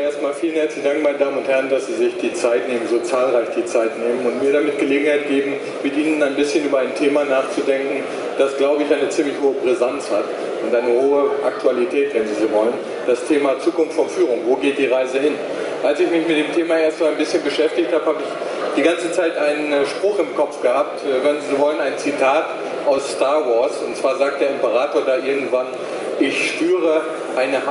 erstmal vielen herzlichen Dank, meine Damen und Herren, dass Sie sich die Zeit nehmen, so zahlreich die Zeit nehmen und mir damit Gelegenheit geben, mit Ihnen ein bisschen über ein Thema nachzudenken, das, glaube ich, eine ziemlich hohe Brisanz hat und eine hohe Aktualität, wenn Sie so wollen. Das Thema Zukunft von Führung. Wo geht die Reise hin? Als ich mich mit dem Thema erst mal ein bisschen beschäftigt habe, habe ich die ganze Zeit einen Spruch im Kopf gehabt, wenn Sie so wollen, ein Zitat aus Star Wars. Und zwar sagt der Imperator da irgendwann: Ich spüre eine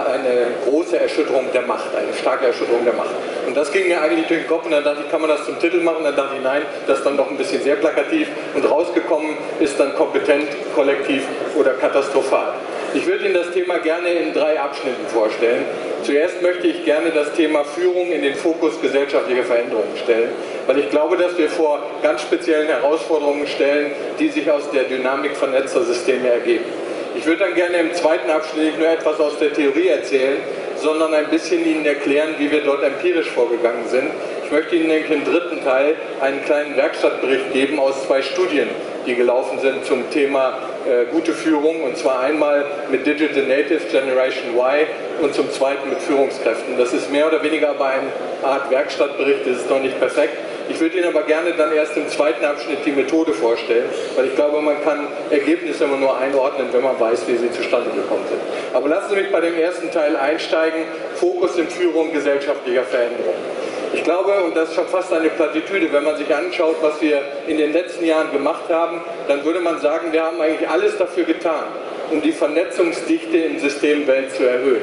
große Erschütterung der Macht, eine starke Erschütterung der Macht. Und das ging mir eigentlich durch den Kopf und dann dachte ich, kann man das zum Titel machen? Dann dachte ich, nein, das ist dann doch ein bisschen sehr plakativ und rausgekommen ist dann kompetent, kollektiv oder katastrophal. Ich würde Ihnen das Thema gerne in 3 Abschnitten vorstellen. Zuerst möchte ich gerne das Thema Führung in den Fokus gesellschaftlicher Veränderungen stellen, weil ich glaube, dass wir vor ganz speziellen Herausforderungen stellen, die sich aus der Dynamik vernetzter Systeme ergeben. Ich würde dann gerne im zweiten Abschnitt nicht nur etwas aus der Theorie erzählen, sondern ein bisschen Ihnen erklären, wie wir dort empirisch vorgegangen sind. Ich möchte Ihnen im dritten Teil einen kleinen Werkstattbericht geben aus 2 Studien, die gelaufen sind zum Thema gute Führung, und zwar einmal mit Digital Natives Generation Y und zum zweiten mit Führungskräften. Das ist mehr oder weniger aber eine Art Werkstattbericht, das ist noch nicht perfekt. Ich würde Ihnen aber gerne dann erst im zweiten Abschnitt die Methode vorstellen, weil ich glaube, man kann Ergebnisse immer nur einordnen, wenn man weiß, wie sie zustande gekommen sind. Aber lassen Sie mich bei dem ersten Teil einsteigen: Fokus in Führung gesellschaftlicher Veränderung. Ich glaube, und das ist schon fast eine Plattitüde, wenn man sich anschaut, was wir in den letzten Jahren gemacht haben, dann würde man sagen, wir haben eigentlich alles dafür getan, um die Vernetzungsdichte im System Welt zu erhöhen.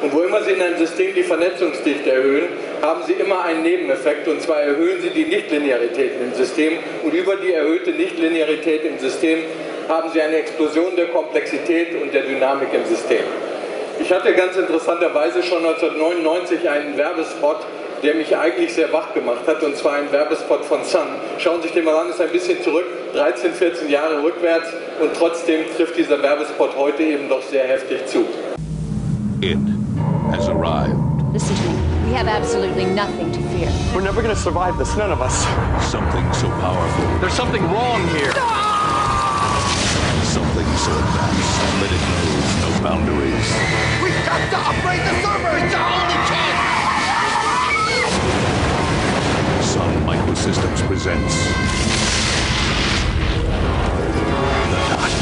Und wo immer Sie in einem System die Vernetzungsdichte erhöhen, haben Sie immer einen Nebeneffekt, und zwar erhöhen Sie die Nichtlinearitäten im System, und über die erhöhte Nichtlinearität im System haben Sie eine Explosion der Komplexität und der Dynamik im System. Ich hatte ganz interessanterweise schon 1999 einen Werbespot, der mich eigentlich sehr wach gemacht hat, und zwar ein Werbespot von Sun. Schauen Sie sich den mal an, ist ein bisschen zurück, 13, 14 Jahre rückwärts, und trotzdem trifft dieser Werbespot heute eben doch sehr heftig zu. It has arrived. Listen to me. We have absolutely nothing to fear. We're never gonna survive this, none of us. Something so powerful. There's something wrong here. Something so advanced that it knows no boundaries. We've got to upgrade the server! It's our only chance! Sun Microsystems presents The Dot.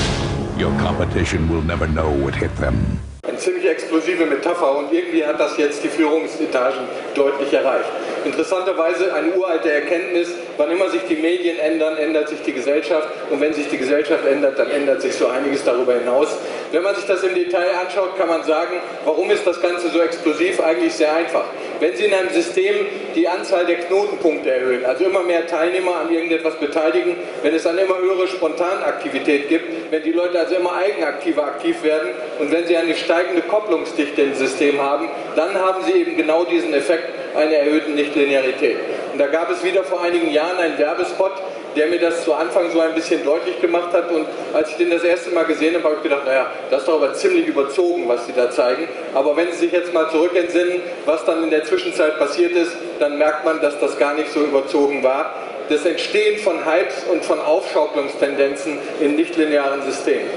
Your competition will never know what hit them. Eine ziemlich explosive Metapher, und irgendwie hat das jetzt die Führungsetagen deutlich erreicht. Interessanterweise eine uralte Erkenntnis: Wann immer sich die Medien ändern, ändert sich die Gesellschaft, und wenn sich die Gesellschaft ändert, dann ändert sich so einiges darüber hinaus. Wenn man sich das im Detail anschaut, kann man sagen, warum ist das Ganze so explosiv? Eigentlich sehr einfach. Wenn Sie in einem System die Anzahl der Knotenpunkte erhöhen, also immer mehr Teilnehmer an irgendetwas beteiligen, wenn es eine immer höhere Spontanaktivität gibt, wenn die Leute also immer eigenaktiver aktiv werden, und wenn Sie eine steigende Kopplungsdichte im System haben, dann haben Sie eben genau diesen Effekt einer erhöhten Nichtlinearität. Und da gab es wieder vor einigen Jahren einen Werbespot, der mir das zu Anfang so ein bisschen deutlich gemacht hat, und als ich den das erste Mal gesehen habe, habe ich gedacht, naja, das ist doch aber ziemlich überzogen, was Sie da zeigen. Aber wenn Sie sich jetzt mal zurückentsinnen, was dann in der Zwischenzeit passiert ist, dann merkt man, dass das gar nicht so überzogen war. Das Entstehen von Hypes und von Aufschaukelungstendenzen in nichtlinearen Systemen.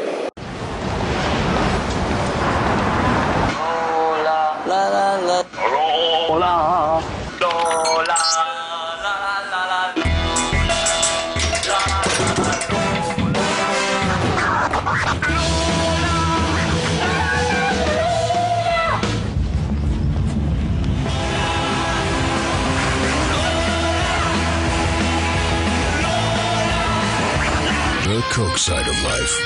Hola. The Coke side of life.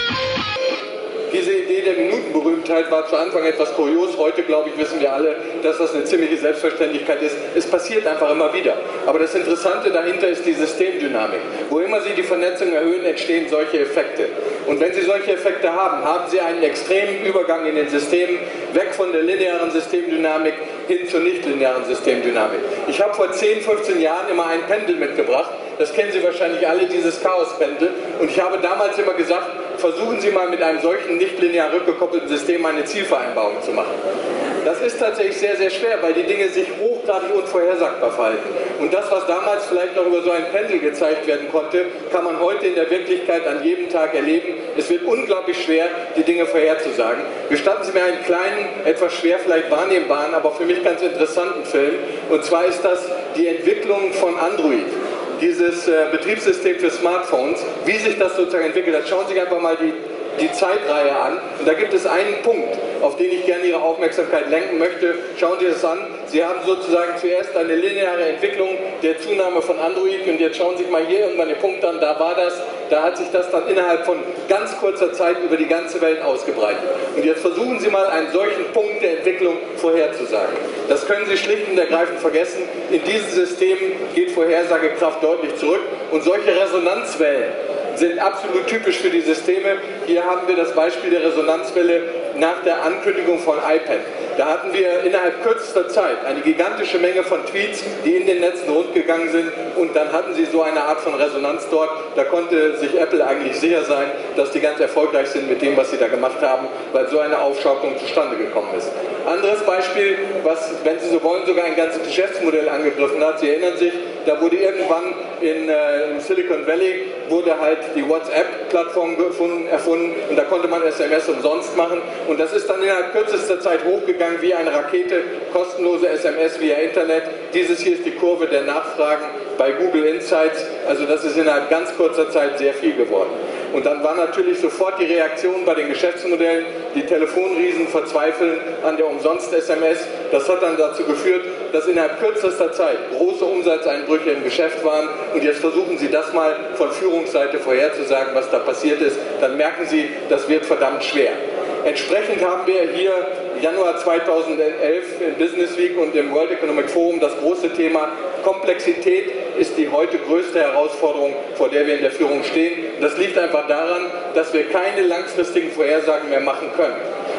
Diese Idee der Minutenberühmtheit war zu Anfang etwas kurios. Heute, glaube ich, wissen wir alle, dass das eine ziemliche Selbstverständlichkeit ist. Es passiert einfach immer wieder. Aber das Interessante dahinter ist die Systemdynamik. Wo immer Sie die Vernetzung erhöhen, entstehen solche Effekte. Und wenn Sie solche Effekte haben, haben Sie einen extremen Übergang in den Systemen, weg von der linearen Systemdynamik hin zur nichtlinearen Systemdynamik. Ich habe vor 10, 15 Jahren immer ein Pendel mitgebracht. Das kennen Sie wahrscheinlich alle, dieses Chaospendel. Und ich habe damals immer gesagt, versuchen Sie mal mit einem solchen nicht linear rückgekoppelten System eine Zielvereinbarung zu machen. Das ist tatsächlich sehr, sehr schwer, weil die Dinge sich hochgradig unvorhersagbar verhalten. Und das, was damals vielleicht noch über so ein Pendel gezeigt werden konnte, kann man heute in der Wirklichkeit an jedem Tag erleben. Es wird unglaublich schwer, die Dinge vorherzusagen. Gestatten Sie mir einen kleinen, etwas schwer vielleicht wahrnehmbaren, aber für mich ganz interessanten Film. Und zwar ist das die Entwicklung von Android. Dieses Betriebssystem für Smartphones, wie sich das sozusagen entwickelt hat. Schauen Sie sich einfach mal die Zeitreihe an. Und da gibt es einen Punkt, auf den ich gerne Ihre Aufmerksamkeit lenken möchte. Schauen Sie das an. Sie haben sozusagen zuerst eine lineare Entwicklung der Zunahme von Android und jetzt schauen Sie sich mal hier irgendwann den Punkt an, da war das, da hat sich das dann innerhalb von ganz kurzer Zeit über die ganze Welt ausgebreitet. Und jetzt versuchen Sie mal einen solchen Punkt der Entwicklung vorherzusagen. Das können Sie schlicht und ergreifend vergessen. In diesen Systemen geht Vorhersagekraft deutlich zurück und solche Resonanzwellen sind absolut typisch für die Systeme. Hier haben wir das Beispiel der Resonanzwelle nach der Ankündigung von iPad. Da hatten wir innerhalb kürzester Zeit eine gigantische Menge von Tweets, die in den Netzen rundgegangen sind und dann hatten sie so eine Art von Resonanz dort. Da konnte sich Apple eigentlich sicher sein, dass die ganz erfolgreich sind mit dem, was sie da gemacht haben, weil so eine Aufschaukelung zustande gekommen ist. Anderes Beispiel, was, wenn Sie so wollen, sogar ein ganzes Geschäftsmodell angegriffen hat. Sie erinnern sich, da wurde irgendwann in Silicon Valley wurde halt die WhatsApp-Plattform erfunden und da konnte man SMS umsonst machen und das ist dann innerhalb kürzester Zeit hochgegangen wie eine Rakete, kostenlose SMS via Internet. Dieses hier ist die Kurve der Nachfragen bei Google Insights, also das ist innerhalb ganz kurzer Zeit sehr viel geworden. Und dann war natürlich sofort die Reaktion bei den Geschäftsmodellen, die Telefonriesen verzweifeln an der Umsonst-SMS. Das hat dann dazu geführt, dass innerhalb kürzester Zeit große Umsatzeinbrüche im Geschäft waren. Und jetzt versuchen Sie das mal von Führungsseite vorherzusagen, was da passiert ist. Dann merken Sie, das wird verdammt schwer. Entsprechend haben wir hier Januar 2011 in Business Week und im World Economic Forum das große Thema Komplexität ist die heute größte Herausforderung, vor der wir in der Führung stehen. Das liegt einfach daran, dass wir keine langfristigen Vorhersagen mehr machen können.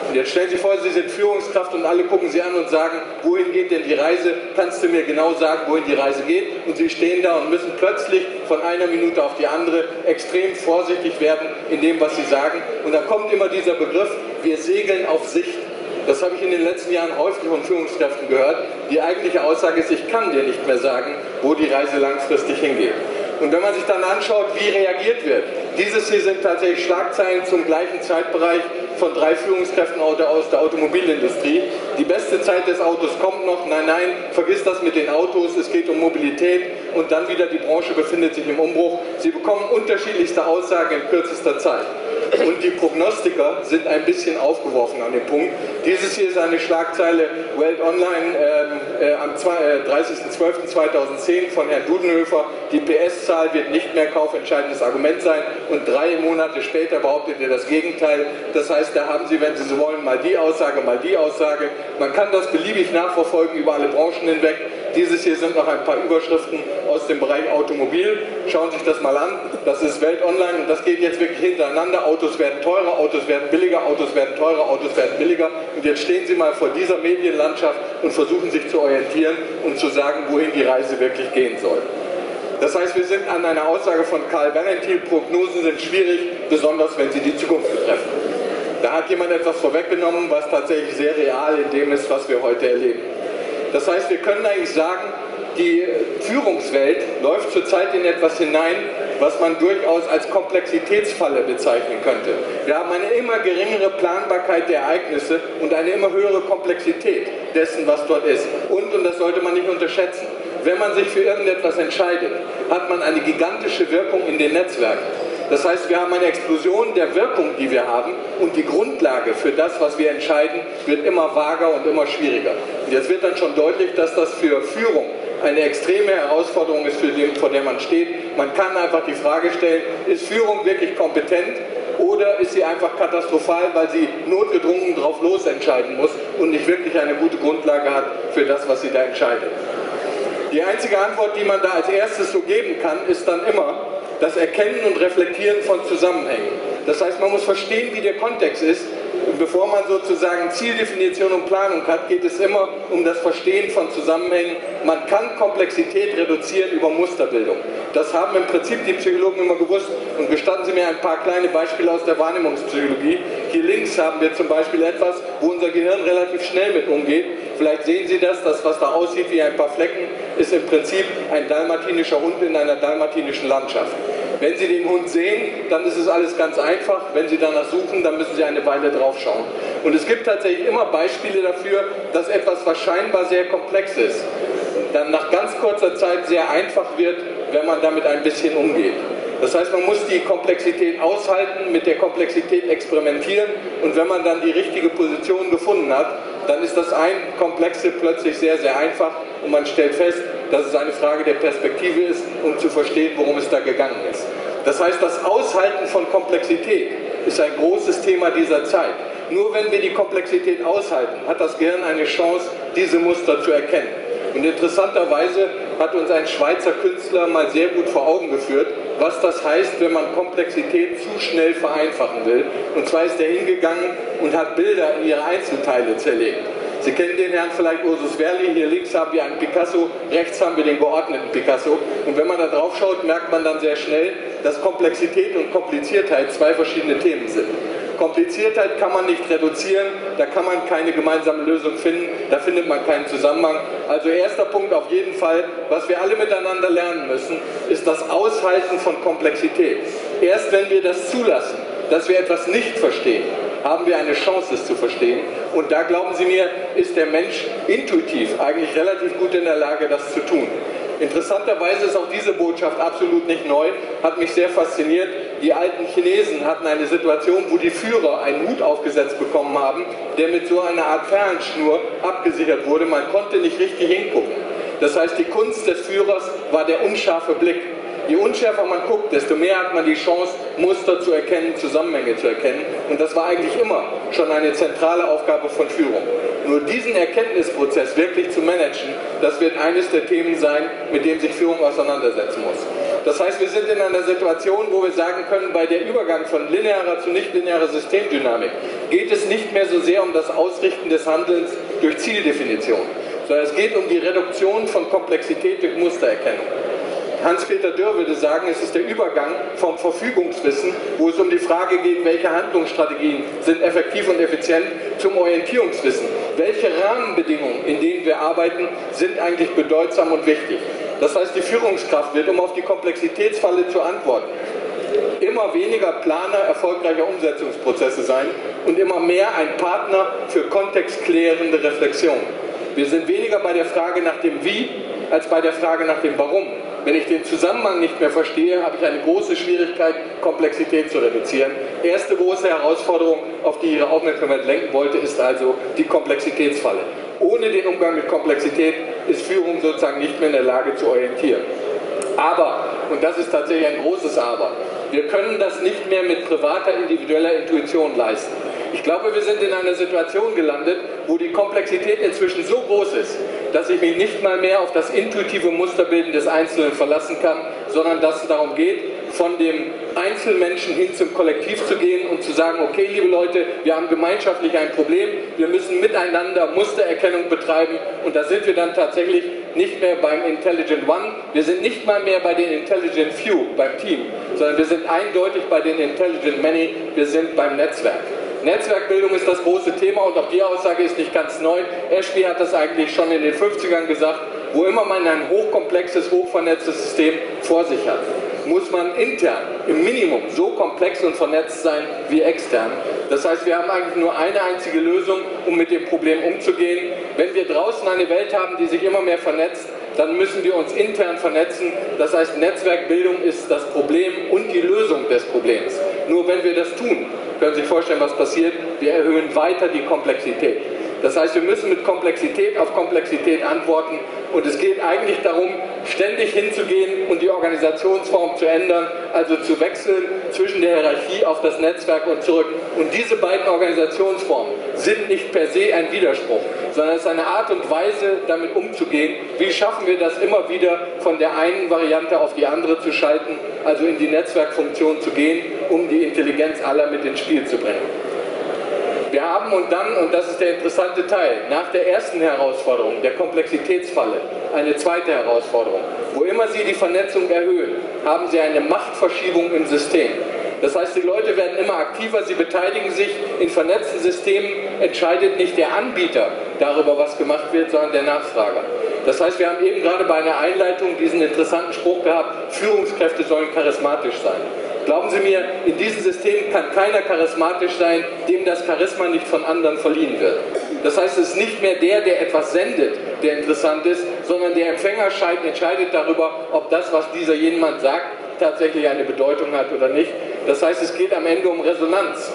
Und jetzt stellen Sie sich vor, Sie sind Führungskraft und alle gucken Sie an und sagen, wohin geht denn die Reise? Kannst du mir genau sagen, wohin die Reise geht? Und Sie stehen da und müssen plötzlich von einer Minute auf die andere extrem vorsichtig werden in dem, was Sie sagen. Und dann kommt immer dieser Begriff, wir segeln auf Sicht. Das habe ich in den letzten Jahren häufig von Führungskräften gehört. Die eigentliche Aussage ist, ich kann dir nicht mehr sagen, wo die Reise langfristig hingeht. Und wenn man sich dann anschaut, wie reagiert wird, dieses hier sind tatsächlich Schlagzeilen zum gleichen Zeitbereich von 3 Führungskräften aus der Automobilindustrie. Die beste Zeit des Autos kommt noch, nein, nein, vergiss das mit den Autos, es geht um Mobilität und dann wieder die Branche befindet sich im Umbruch. Sie bekommen unterschiedlichste Aussagen in kürzester Zeit. Und die Prognostiker sind ein bisschen aufgeworfen an dem Punkt. Dieses hier ist eine Schlagzeile Welt Online am 30.12.2010 von Herrn Dudenhöfer. Die PS-Zahl wird nicht mehr kaufentscheidendes Argument sein und 3 Monate später behauptet er das Gegenteil. Das heißt, da haben Sie, wenn Sie so wollen, mal die Aussage, mal die Aussage. Man kann das beliebig nachverfolgen über alle Branchen hinweg. Dieses hier sind noch ein paar Überschriften aus dem Bereich Automobil. Schauen Sie sich das mal an. Das ist Welt Online und das geht jetzt wirklich hintereinander. Autos werden teurer, Autos werden billiger, Autos werden teurer, Autos werden billiger. Und jetzt stehen Sie mal vor dieser Medienlandschaft und versuchen sich zu orientieren und zu sagen, wohin die Reise wirklich gehen soll. Das heißt, wir sind an einer Aussage von Karl Valentin, Prognosen sind schwierig, besonders wenn sie die Zukunft betreffen. Da hat jemand etwas vorweggenommen, was tatsächlich sehr real in dem ist, was wir heute erleben. Das heißt, wir können eigentlich sagen, die Führungswelt läuft zurzeit in etwas hinein, was man durchaus als Komplexitätsfalle bezeichnen könnte. Wir haben eine immer geringere Planbarkeit der Ereignisse und eine immer höhere Komplexität dessen, was dort ist. Und das sollte man nicht unterschätzen, wenn man sich für irgendetwas entscheidet, hat man eine gigantische Wirkung in den Netzwerken. Das heißt, wir haben eine Explosion der Wirkung, die wir haben und die Grundlage für das, was wir entscheiden, wird immer vager und immer schwieriger. Und jetzt wird dann schon deutlich, dass das für Führung eine extreme Herausforderung ist, vor der man steht. Man kann einfach die Frage stellen, ist Führung wirklich kompetent oder ist sie einfach katastrophal, weil sie notgedrungen drauf los entscheiden muss und nicht wirklich eine gute Grundlage hat für das, was sie da entscheidet. Die einzige Antwort, die man da als erstes so geben kann, ist dann immer das Erkennen und Reflektieren von Zusammenhängen. Das heißt, man muss verstehen, wie der Kontext ist. Und bevor man sozusagen Zieldefinition und Planung hat, geht es immer um das Verstehen von Zusammenhängen. Man kann Komplexität reduzieren über Musterbildung. Das haben im Prinzip die Psychologen immer gewusst. Und gestatten Sie mir ein paar kleine Beispiele aus der Wahrnehmungspsychologie. Hier links haben wir zum Beispiel etwas, wo unser Gehirn relativ schnell mit umgeht. Vielleicht sehen Sie das, was da aussieht wie ein paar Flecken, ist im Prinzip ein dalmatinischer Hund in einer dalmatinischen Landschaft. Wenn Sie den Hund sehen, dann ist es alles ganz einfach. Wenn Sie danach suchen, dann müssen Sie eine Weile drauf schauen. Und es gibt tatsächlich immer Beispiele dafür, dass etwas, was scheinbar sehr komplex ist, dann nach ganz kurzer Zeit sehr einfach wird, wenn man damit ein bisschen umgeht. Das heißt, man muss die Komplexität aushalten, mit der Komplexität experimentieren und wenn man dann die richtige Position gefunden hat, dann ist das ein Komplexe plötzlich sehr, sehr einfach und man stellt fest, dass es eine Frage der Perspektive ist, um zu verstehen, worum es da gegangen ist. Das heißt, das Aushalten von Komplexität ist ein großes Thema dieser Zeit. Nur wenn wir die Komplexität aushalten, hat das Gehirn eine Chance, diese Muster zu erkennen. Und interessanterweise hat uns ein Schweizer Künstler mal sehr gut vor Augen geführt, was das heißt, wenn man Komplexität zu schnell vereinfachen will. Und zwar ist er hingegangen und hat Bilder in ihre Einzelteile zerlegt. Sie kennen den Herrn vielleicht, Ursus Verli. Hier links haben wir einen Picasso, rechts haben wir den geordneten Picasso. Und wenn man da drauf schaut, merkt man dann sehr schnell, dass Komplexität und Kompliziertheit zwei verschiedene Themen sind. Kompliziertheit kann man nicht reduzieren, da kann man keine gemeinsame Lösung finden, da findet man keinen Zusammenhang. Also erster Punkt auf jeden Fall, was wir alle miteinander lernen müssen, ist das Aushalten von Komplexität. Erst wenn wir das zulassen, dass wir etwas nicht verstehen, haben wir eine Chance, es zu verstehen. Und da, glauben Sie mir, ist der Mensch intuitiv eigentlich relativ gut in der Lage, das zu tun. Interessanterweise ist auch diese Botschaft absolut nicht neu, hat mich sehr fasziniert. Die alten Chinesen hatten eine Situation, wo die Führer einen Hut aufgesetzt bekommen haben, der mit so einer Art Perlenschnur abgesichert wurde. Man konnte nicht richtig hingucken. Das heißt, die Kunst des Führers war der unscharfe Blick. Je unschärfer man guckt, desto mehr hat man die Chance, Muster zu erkennen, Zusammenhänge zu erkennen. Und das war eigentlich immer schon eine zentrale Aufgabe von Führung. Nur diesen Erkenntnisprozess wirklich zu managen, das wird eines der Themen sein, mit dem sich Führung auseinandersetzen muss. Das heißt, wir sind in einer Situation, wo wir sagen können, bei der Übergang von linearer zu nichtlinearer Systemdynamik geht es nicht mehr so sehr um das Ausrichten des Handelns durch Zieldefinition, sondern es geht um die Reduktion von Komplexität durch Mustererkennung. Hans-Peter Dürr würde sagen, es ist der Übergang vom Verfügungswissen, wo es um die Frage geht, welche Handlungsstrategien sind effektiv und effizient, zum Orientierungswissen. Welche Rahmenbedingungen, in denen wir arbeiten, sind eigentlich bedeutsam und wichtig. Das heißt, die Führungskraft wird, um auf die Komplexitätsfalle zu antworten, immer weniger Planer erfolgreicher Umsetzungsprozesse sein und immer mehr ein Partner für kontextklärende Reflexion. Wir sind weniger bei der Frage nach dem Wie als bei der Frage nach dem Warum. Wenn ich den Zusammenhang nicht mehr verstehe, habe ich eine große Schwierigkeit, Komplexität zu reduzieren. Erste große Herausforderung, auf die ich Ihre Aufmerksamkeit lenken wollte, ist also die Komplexitätsfalle. Ohne den Umgang mit Komplexität ist Führung sozusagen nicht mehr in der Lage zu orientieren. Aber, und das ist tatsächlich ein großes Aber, wir können das nicht mehr mit privater, individueller Intuition leisten. Ich glaube, wir sind in einer Situation gelandet, wo die Komplexität inzwischen so groß ist, dass ich mich nicht mal mehr auf das intuitive Musterbilden des Einzelnen verlassen kann, sondern dass es darum geht, von dem Einzelmenschen hin zum Kollektiv zu gehen und zu sagen, okay, liebe Leute, wir haben gemeinschaftlich ein Problem, wir müssen miteinander Mustererkennung betreiben und da sind wir dann tatsächlich nicht mehr beim Intelligent One, wir sind nicht mal mehr bei den Intelligent Few, beim Team, sondern wir sind eindeutig bei den Intelligent Many, wir sind beim Netzwerk. Netzwerkbildung ist das große Thema und auch die Aussage ist nicht ganz neu. Ashby hat das eigentlich schon in den 50ern gesagt, wo immer man ein hochkomplexes, hochvernetztes System vor sich hat, muss man intern im Minimum so komplex und vernetzt sein wie extern. Das heißt, wir haben eigentlich nur eine einzige Lösung, um mit dem Problem umzugehen. Wenn wir draußen eine Welt haben, die sich immer mehr vernetzt, dann müssen wir uns intern vernetzen. Das heißt, Netzwerkbildung ist das Problem und die Lösung des Problems. Nur wenn wir das tun, können Sie sich vorstellen, was passiert. Wir erhöhen weiter die Komplexität. Das heißt, wir müssen mit Komplexität auf Komplexität antworten und es geht eigentlich darum, ständig hinzugehen und die Organisationsform zu ändern, also zu wechseln zwischen der Hierarchie auf das Netzwerk und zurück. Und diese beiden Organisationsformen sind nicht per se ein Widerspruch, sondern es ist eine Art und Weise, damit umzugehen. Wie schaffen wir das immer wieder von der einen Variante auf die andere zu schalten, also in die Netzwerkfunktion zu gehen, um die Intelligenz aller mit ins Spiel zu bringen. Wir haben und dann, und das ist der interessante Teil, nach der ersten Herausforderung, der Komplexitätsfalle, eine zweite Herausforderung. Wo immer Sie die Vernetzung erhöhen, haben Sie eine Machtverschiebung im System. Das heißt, die Leute werden immer aktiver, sie beteiligen sich. In vernetzten Systemen entscheidet nicht der Anbieter darüber, was gemacht wird, sondern der Nachfrager. Das heißt, wir haben eben gerade bei einer Einleitung diesen interessanten Spruch gehabt, Führungskräfte sollen charismatisch sein. Glauben Sie mir, in diesem System kann keiner charismatisch sein, dem das Charisma nicht von anderen verliehen wird. Das heißt, es ist nicht mehr der etwas sendet, der interessant ist, sondern der Empfänger entscheidet darüber, ob das, was dieser jemand sagt, tatsächlich eine Bedeutung hat oder nicht. Das heißt, es geht am Ende um Resonanz.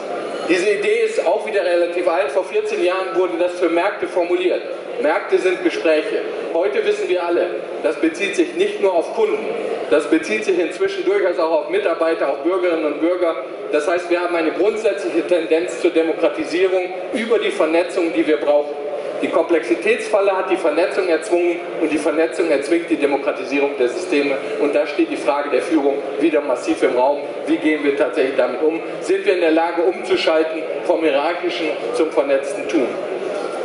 Diese Idee ist auch wieder relativ alt. Vor 14 Jahren wurde das für Märkte formuliert. Märkte sind Gespräche. Heute wissen wir alle, das bezieht sich nicht nur auf Kunden, das bezieht sich inzwischen durchaus auch auf Mitarbeiter, auf Bürgerinnen und Bürger. Das heißt, wir haben eine grundsätzliche Tendenz zur Demokratisierung über die Vernetzung, die wir brauchen. Die Komplexitätsfalle hat die Vernetzung erzwungen und die Vernetzung erzwingt die Demokratisierung der Systeme. Und da steht die Frage der Führung wieder massiv im Raum. Wie gehen wir tatsächlich damit um? Sind wir in der Lage umzuschalten vom hierarchischen zum vernetzten Tun?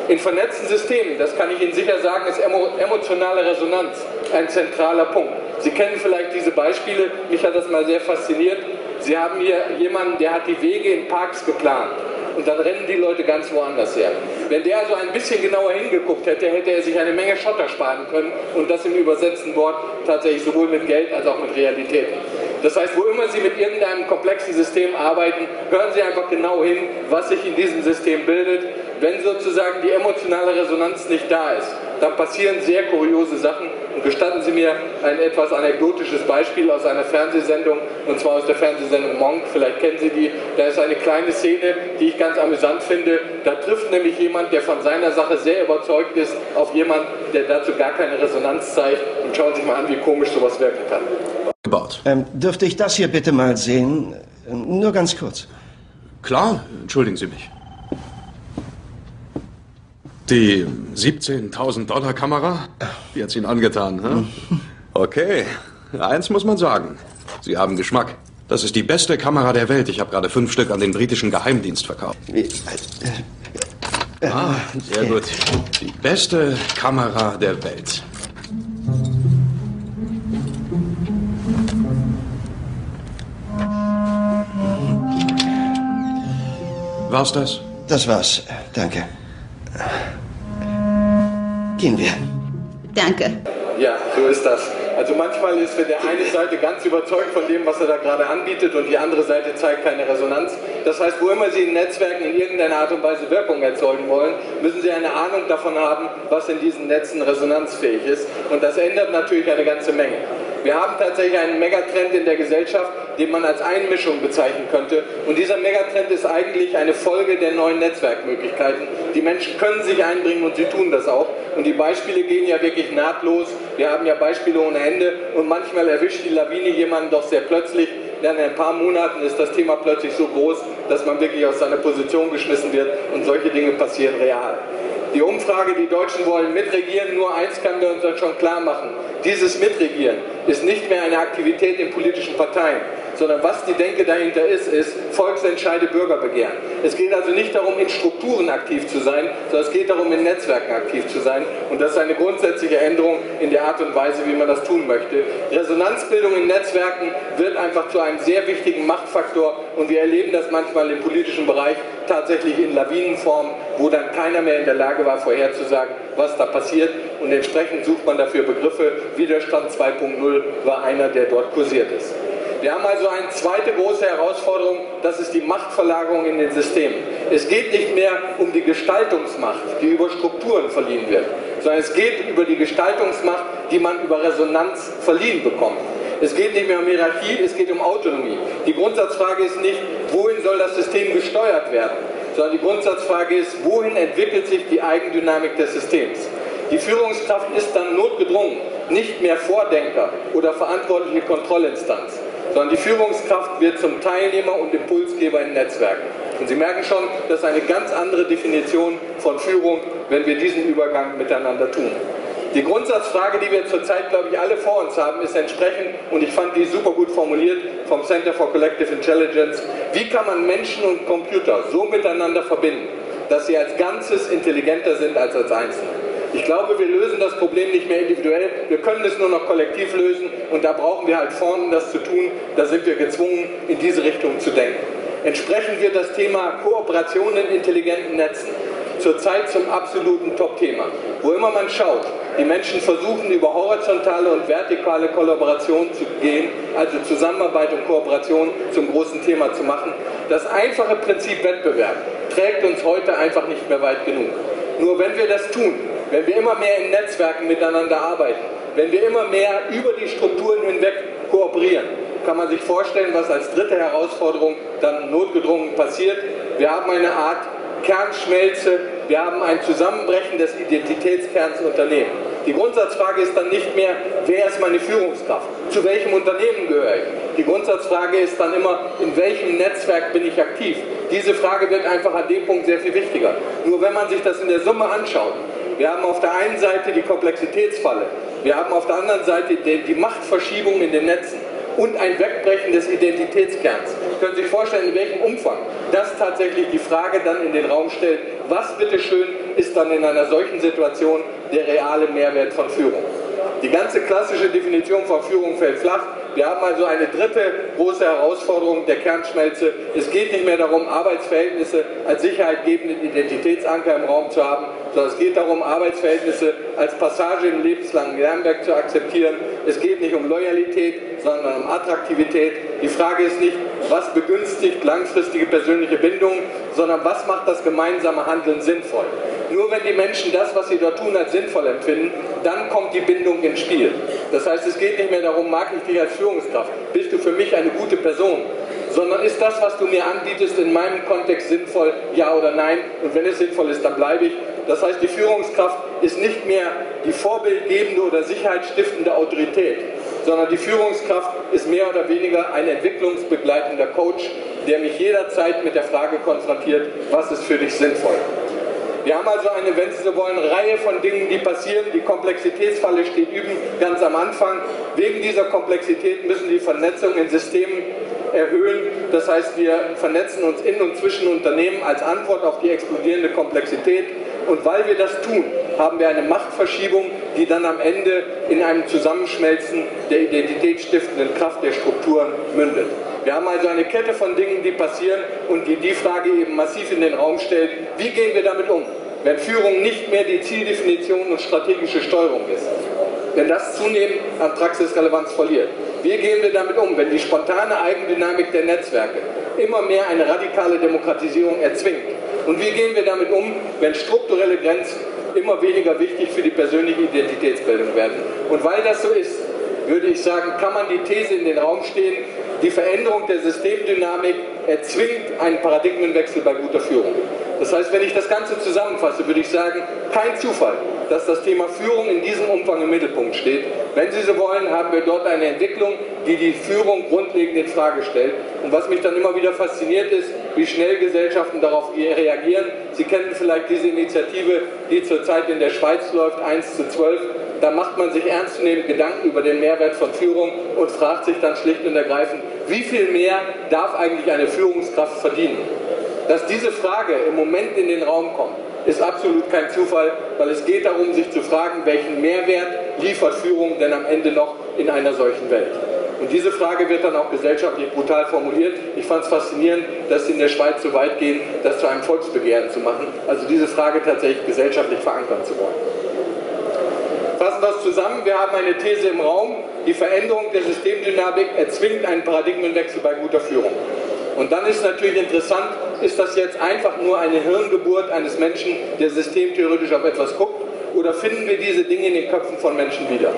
In vernetzten Systemen, das kann ich Ihnen sicher sagen, ist emotionale Resonanz ein zentraler Punkt. Sie kennen vielleicht diese Beispiele, mich hat das mal sehr fasziniert. Sie haben hier jemanden, der hat die Wege in Parks geplant. Und dann rennen die Leute ganz woanders her. Wenn der also ein bisschen genauer hingeguckt hätte, hätte er sich eine Menge Schotter sparen können und das im übersetzten Wort tatsächlich sowohl mit Geld als auch mit Realitäten. Das heißt, wo immer Sie mit irgendeinem komplexen System arbeiten, hören Sie einfach genau hin, was sich in diesem System bildet. Wenn sozusagen die emotionale Resonanz nicht da ist, dann passieren sehr kuriose Sachen. Und gestatten Sie mir ein etwas anekdotisches Beispiel aus einer Fernsehsendung, und zwar aus der Fernsehsendung Monk, vielleicht kennen Sie die. Da ist eine kleine Szene, die ich ganz amüsant finde. Da trifft nämlich jemand, der von seiner Sache sehr überzeugt ist, auf jemanden, der dazu gar keine Resonanz zeigt. Und schauen Sie sich mal an, wie komisch sowas wirken kann. Dürfte ich das hier bitte mal sehen? Nur ganz kurz. Klar, entschuldigen Sie mich. Die 17.000 $ Kamera? Die hat's Ihnen angetan, hm? Okay, eins muss man sagen. Sie haben Geschmack. Das ist die beste Kamera der Welt. Ich habe gerade 5 Stück an den britischen Geheimdienst verkauft. Sehr gut. Die beste Kamera der Welt. War's das? Das war's. Danke. Gehen wir. Danke. Ja, so ist das. Also manchmal ist, wenn der eine Seite ganz überzeugt von dem, was er da gerade anbietet und die andere Seite zeigt keine Resonanz. Das heißt, wo immer Sie in Netzwerken in irgendeiner Art und Weise Wirkung erzeugen wollen, müssen Sie eine Ahnung davon haben, was in diesen Netzen resonanzfähig ist. Und das ändert natürlich eine ganze Menge. Wir haben tatsächlich einen Megatrend in der Gesellschaft, den man als Einmischung bezeichnen könnte. Und dieser Megatrend ist eigentlich eine Folge der neuen Netzwerkmöglichkeiten. Die Menschen können sich einbringen und sie tun das auch. Und die Beispiele gehen ja wirklich nahtlos. Wir haben ja Beispiele ohne Ende. Und manchmal erwischt die Lawine jemanden doch sehr plötzlich. In ein paar Monaten ist das Thema plötzlich so groß, dass man wirklich aus seiner Position geschmissen wird. Und solche Dinge passieren real. Die Umfrage, die Deutschen wollen mitregieren, nur eins kann wir uns dann schon klar machen. Dieses Mitregieren ist nicht mehr eine Aktivität in politischen Parteien, sondern was die Denke dahinter ist Volksentscheide, Bürgerbegehren. Es geht also nicht darum, in Strukturen aktiv zu sein, sondern es geht darum, in Netzwerken aktiv zu sein. Und das ist eine grundsätzliche Änderung in der Art und Weise, wie man das tun möchte. Resonanzbildung in Netzwerken wird einfach zu einem sehr wichtigen Machtfaktor und wir erleben das manchmal im politischen Bereich tatsächlich in Lawinenform, wo dann keiner mehr in der Lage war, vorherzusagen, was da passiert. Und entsprechend sucht man dafür Begriffe. Widerstand 2.0 war einer, der dort kursiert ist. Wir haben also eine zweite große Herausforderung, das ist die Machtverlagerung in den Systemen. Es geht nicht mehr um die Gestaltungsmacht, die über Strukturen verliehen wird, sondern es geht über die Gestaltungsmacht, die man über Resonanz verliehen bekommt. Es geht nicht mehr um Hierarchie, es geht um Autonomie. Die Grundsatzfrage ist nicht, wohin soll das System gesteuert werden, sondern die Grundsatzfrage ist, wohin entwickelt sich die Eigendynamik des Systems. Die Führungskraft ist dann notgedrungen nicht mehr Vordenker oder verantwortliche Kontrollinstanz, sondern die Führungskraft wird zum Teilnehmer und Impulsgeber in Netzwerken. Und Sie merken schon, das ist eine ganz andere Definition von Führung, wenn wir diesen Übergang miteinander tun. Die Grundsatzfrage, die wir zurzeit, glaube ich, alle vor uns haben, ist entsprechend, und ich fand die super gut formuliert vom Center for Collective Intelligence, wie kann man Menschen und Computer so miteinander verbinden, dass sie als Ganzes intelligenter sind als Einzelne. Ich glaube, wir lösen das Problem nicht mehr individuell, wir können es nur noch kollektiv lösen und da brauchen wir halt vorne, um das zu tun, da sind wir gezwungen, in diese Richtung zu denken. Entsprechend wird das Thema Kooperation in intelligenten Netzen zurzeit zum absoluten Top-Thema. Wo immer man schaut, die Menschen versuchen über horizontale und vertikale Kollaboration zu gehen, also Zusammenarbeit und Kooperation zum großen Thema zu machen. Das einfache Prinzip Wettbewerb trägt uns heute einfach nicht mehr weit genug. Nur wenn wir das tun, wenn wir immer mehr in Netzwerken miteinander arbeiten, wenn wir immer mehr über die Strukturen hinweg kooperieren, kann man sich vorstellen, was als dritte Herausforderung dann notgedrungen passiert. Wir haben eine Art Kernschmelze, wir haben ein Zusammenbrechen des Identitätskerns Unternehmen. Die Grundsatzfrage ist dann nicht mehr, wer ist meine Führungskraft, zu welchem Unternehmen gehöre ich. Die Grundsatzfrage ist dann immer, in welchem Netzwerk bin ich aktiv. Diese Frage wird einfach an dem Punkt sehr viel wichtiger. Nur wenn man sich das in der Summe anschaut, wir haben auf der einen Seite die Komplexitätsfalle, wir haben auf der anderen Seite die Machtverschiebung in den Netzen und ein Wegbrechen des Identitätskerns. Sie können sich vorstellen, in welchem Umfang das tatsächlich die Frage dann in den Raum stellt, was bitteschön ist dann in einer solchen Situation der reale Mehrwert von Führung. Die ganze klassische Definition von Führung fällt flach. Wir haben also eine dritte große Herausforderung der Kernschmelze. Es geht nicht mehr darum, Arbeitsverhältnisse als sicherheitgebenden Identitätsanker im Raum zu haben, sondern es geht darum, Arbeitsverhältnisse als Passage im lebenslangen Lernwerk zu akzeptieren. Es geht nicht um Loyalität, sondern um Attraktivität. Die Frage ist nicht, was begünstigt langfristige persönliche Bindungen, sondern was macht das gemeinsame Handeln sinnvoll. Nur wenn die Menschen das, was sie dort tun, als sinnvoll empfinden, dann kommt die Bindung ins Spiel. Das heißt, es geht nicht mehr darum, mag ich dich als Führungskraft, bist du für mich eine gute Person, sondern ist das, was du mir anbietest, in meinem Kontext sinnvoll, ja oder nein, und wenn es sinnvoll ist, dann bleibe ich. Das heißt, die Führungskraft ist nicht mehr die vorbildgebende oder sicherheitsstiftende Autorität, sondern die Führungskraft ist mehr oder weniger ein entwicklungsbegleitender Coach, der mich jederzeit mit der Frage konfrontiert, was ist für dich sinnvoll. Wir haben also eine, wenn Sie so wollen, Reihe von Dingen, die passieren. Die Komplexitätsfalle steht üben ganz am Anfang. Wegen dieser Komplexität müssen die Vernetzung in Systemen erhöhen. Das heißt, wir vernetzen uns in und zwischen Unternehmen als Antwort auf die explodierende Komplexität. Und weil wir das tun, haben wir eine Machtverschiebung, die dann am Ende in einem Zusammenschmelzen der identitätsstiftenden Kraft der Strukturen mündet. Wir haben also eine Kette von Dingen, die passieren und die Frage eben massiv in den Raum stellt, wie gehen wir damit um, wenn Führung nicht mehr die Zieldefinition und strategische Steuerung ist, wenn das zunehmend an Praxisrelevanz verliert. Wie gehen wir damit um, wenn die spontane Eigendynamik der Netzwerke immer mehr eine radikale Demokratisierung erzwingt? Und wie gehen wir damit um, wenn strukturelle Grenzen immer weniger wichtig für die persönliche Identitätsbildung werden? Und weil das so ist, würde ich sagen, kann man die These in den Raum stehen, die Veränderung der Systemdynamik erzwingt einen Paradigmenwechsel bei guter Führung. Das heißt, wenn ich das Ganze zusammenfasse, würde ich sagen, kein Zufall, dass das Thema Führung in diesem Umfang im Mittelpunkt steht. Wenn Sie so wollen, haben wir dort eine Entwicklung, die die Führung grundlegend in Frage stellt. Und was mich dann immer wieder fasziniert ist, wie schnell Gesellschaften darauf reagieren. Sie kennen vielleicht diese Initiative, die zurzeit in der Schweiz läuft, 1:12. Da macht man sich ernstzunehmend Gedanken über den Mehrwert von Führung und fragt sich dann schlicht und ergreifend, wie viel mehr darf eigentlich eine Führungskraft verdienen? Dass diese Frage im Moment in den Raum kommt, ist absolut kein Zufall, weil es geht darum, sich zu fragen, welchen Mehrwert liefert Führung denn am Ende noch in einer solchen Welt? Und diese Frage wird dann auch gesellschaftlich brutal formuliert. Ich fand es faszinierend, dass sie in der Schweiz so weit gehen, das zu einem Volksbegehren zu machen, also diese Frage tatsächlich gesellschaftlich verankern zu wollen. Fassen wir es zusammen, wir haben eine These im Raum, die Veränderung der Systemdynamik erzwingt einen Paradigmenwechsel bei guter Führung. Und dann ist natürlich interessant, ist das jetzt einfach nur eine Hirngeburt eines Menschen, der systemtheoretisch auf etwas guckt, oder finden wir diese Dinge in den Köpfen von Menschen wieder?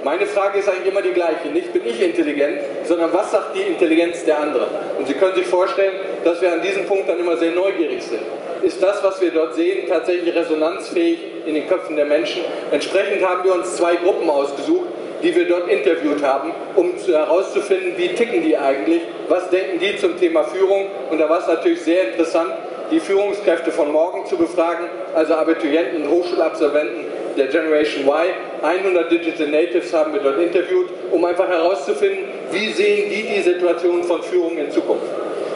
Meine Frage ist eigentlich immer die gleiche, nicht bin ich intelligent, sondern was sagt die Intelligenz der anderen? Und Sie können sich vorstellen, dass wir an diesem Punkt dann immer sehr neugierig sind. Ist das, was wir dort sehen, tatsächlich resonanzfähig in den Köpfen der Menschen? Entsprechend haben wir uns 2 Gruppen ausgesucht, die wir dort interviewt haben, um herauszufinden, wie ticken die eigentlich, was denken die zum Thema Führung. Und da war es natürlich sehr interessant, die Führungskräfte von morgen zu befragen, also Abiturienten und Hochschulabsolventen der Generation Y. 100 Digital Natives haben wir dort interviewt, um einfach herauszufinden, wie sehen die Situation von Führung in Zukunft.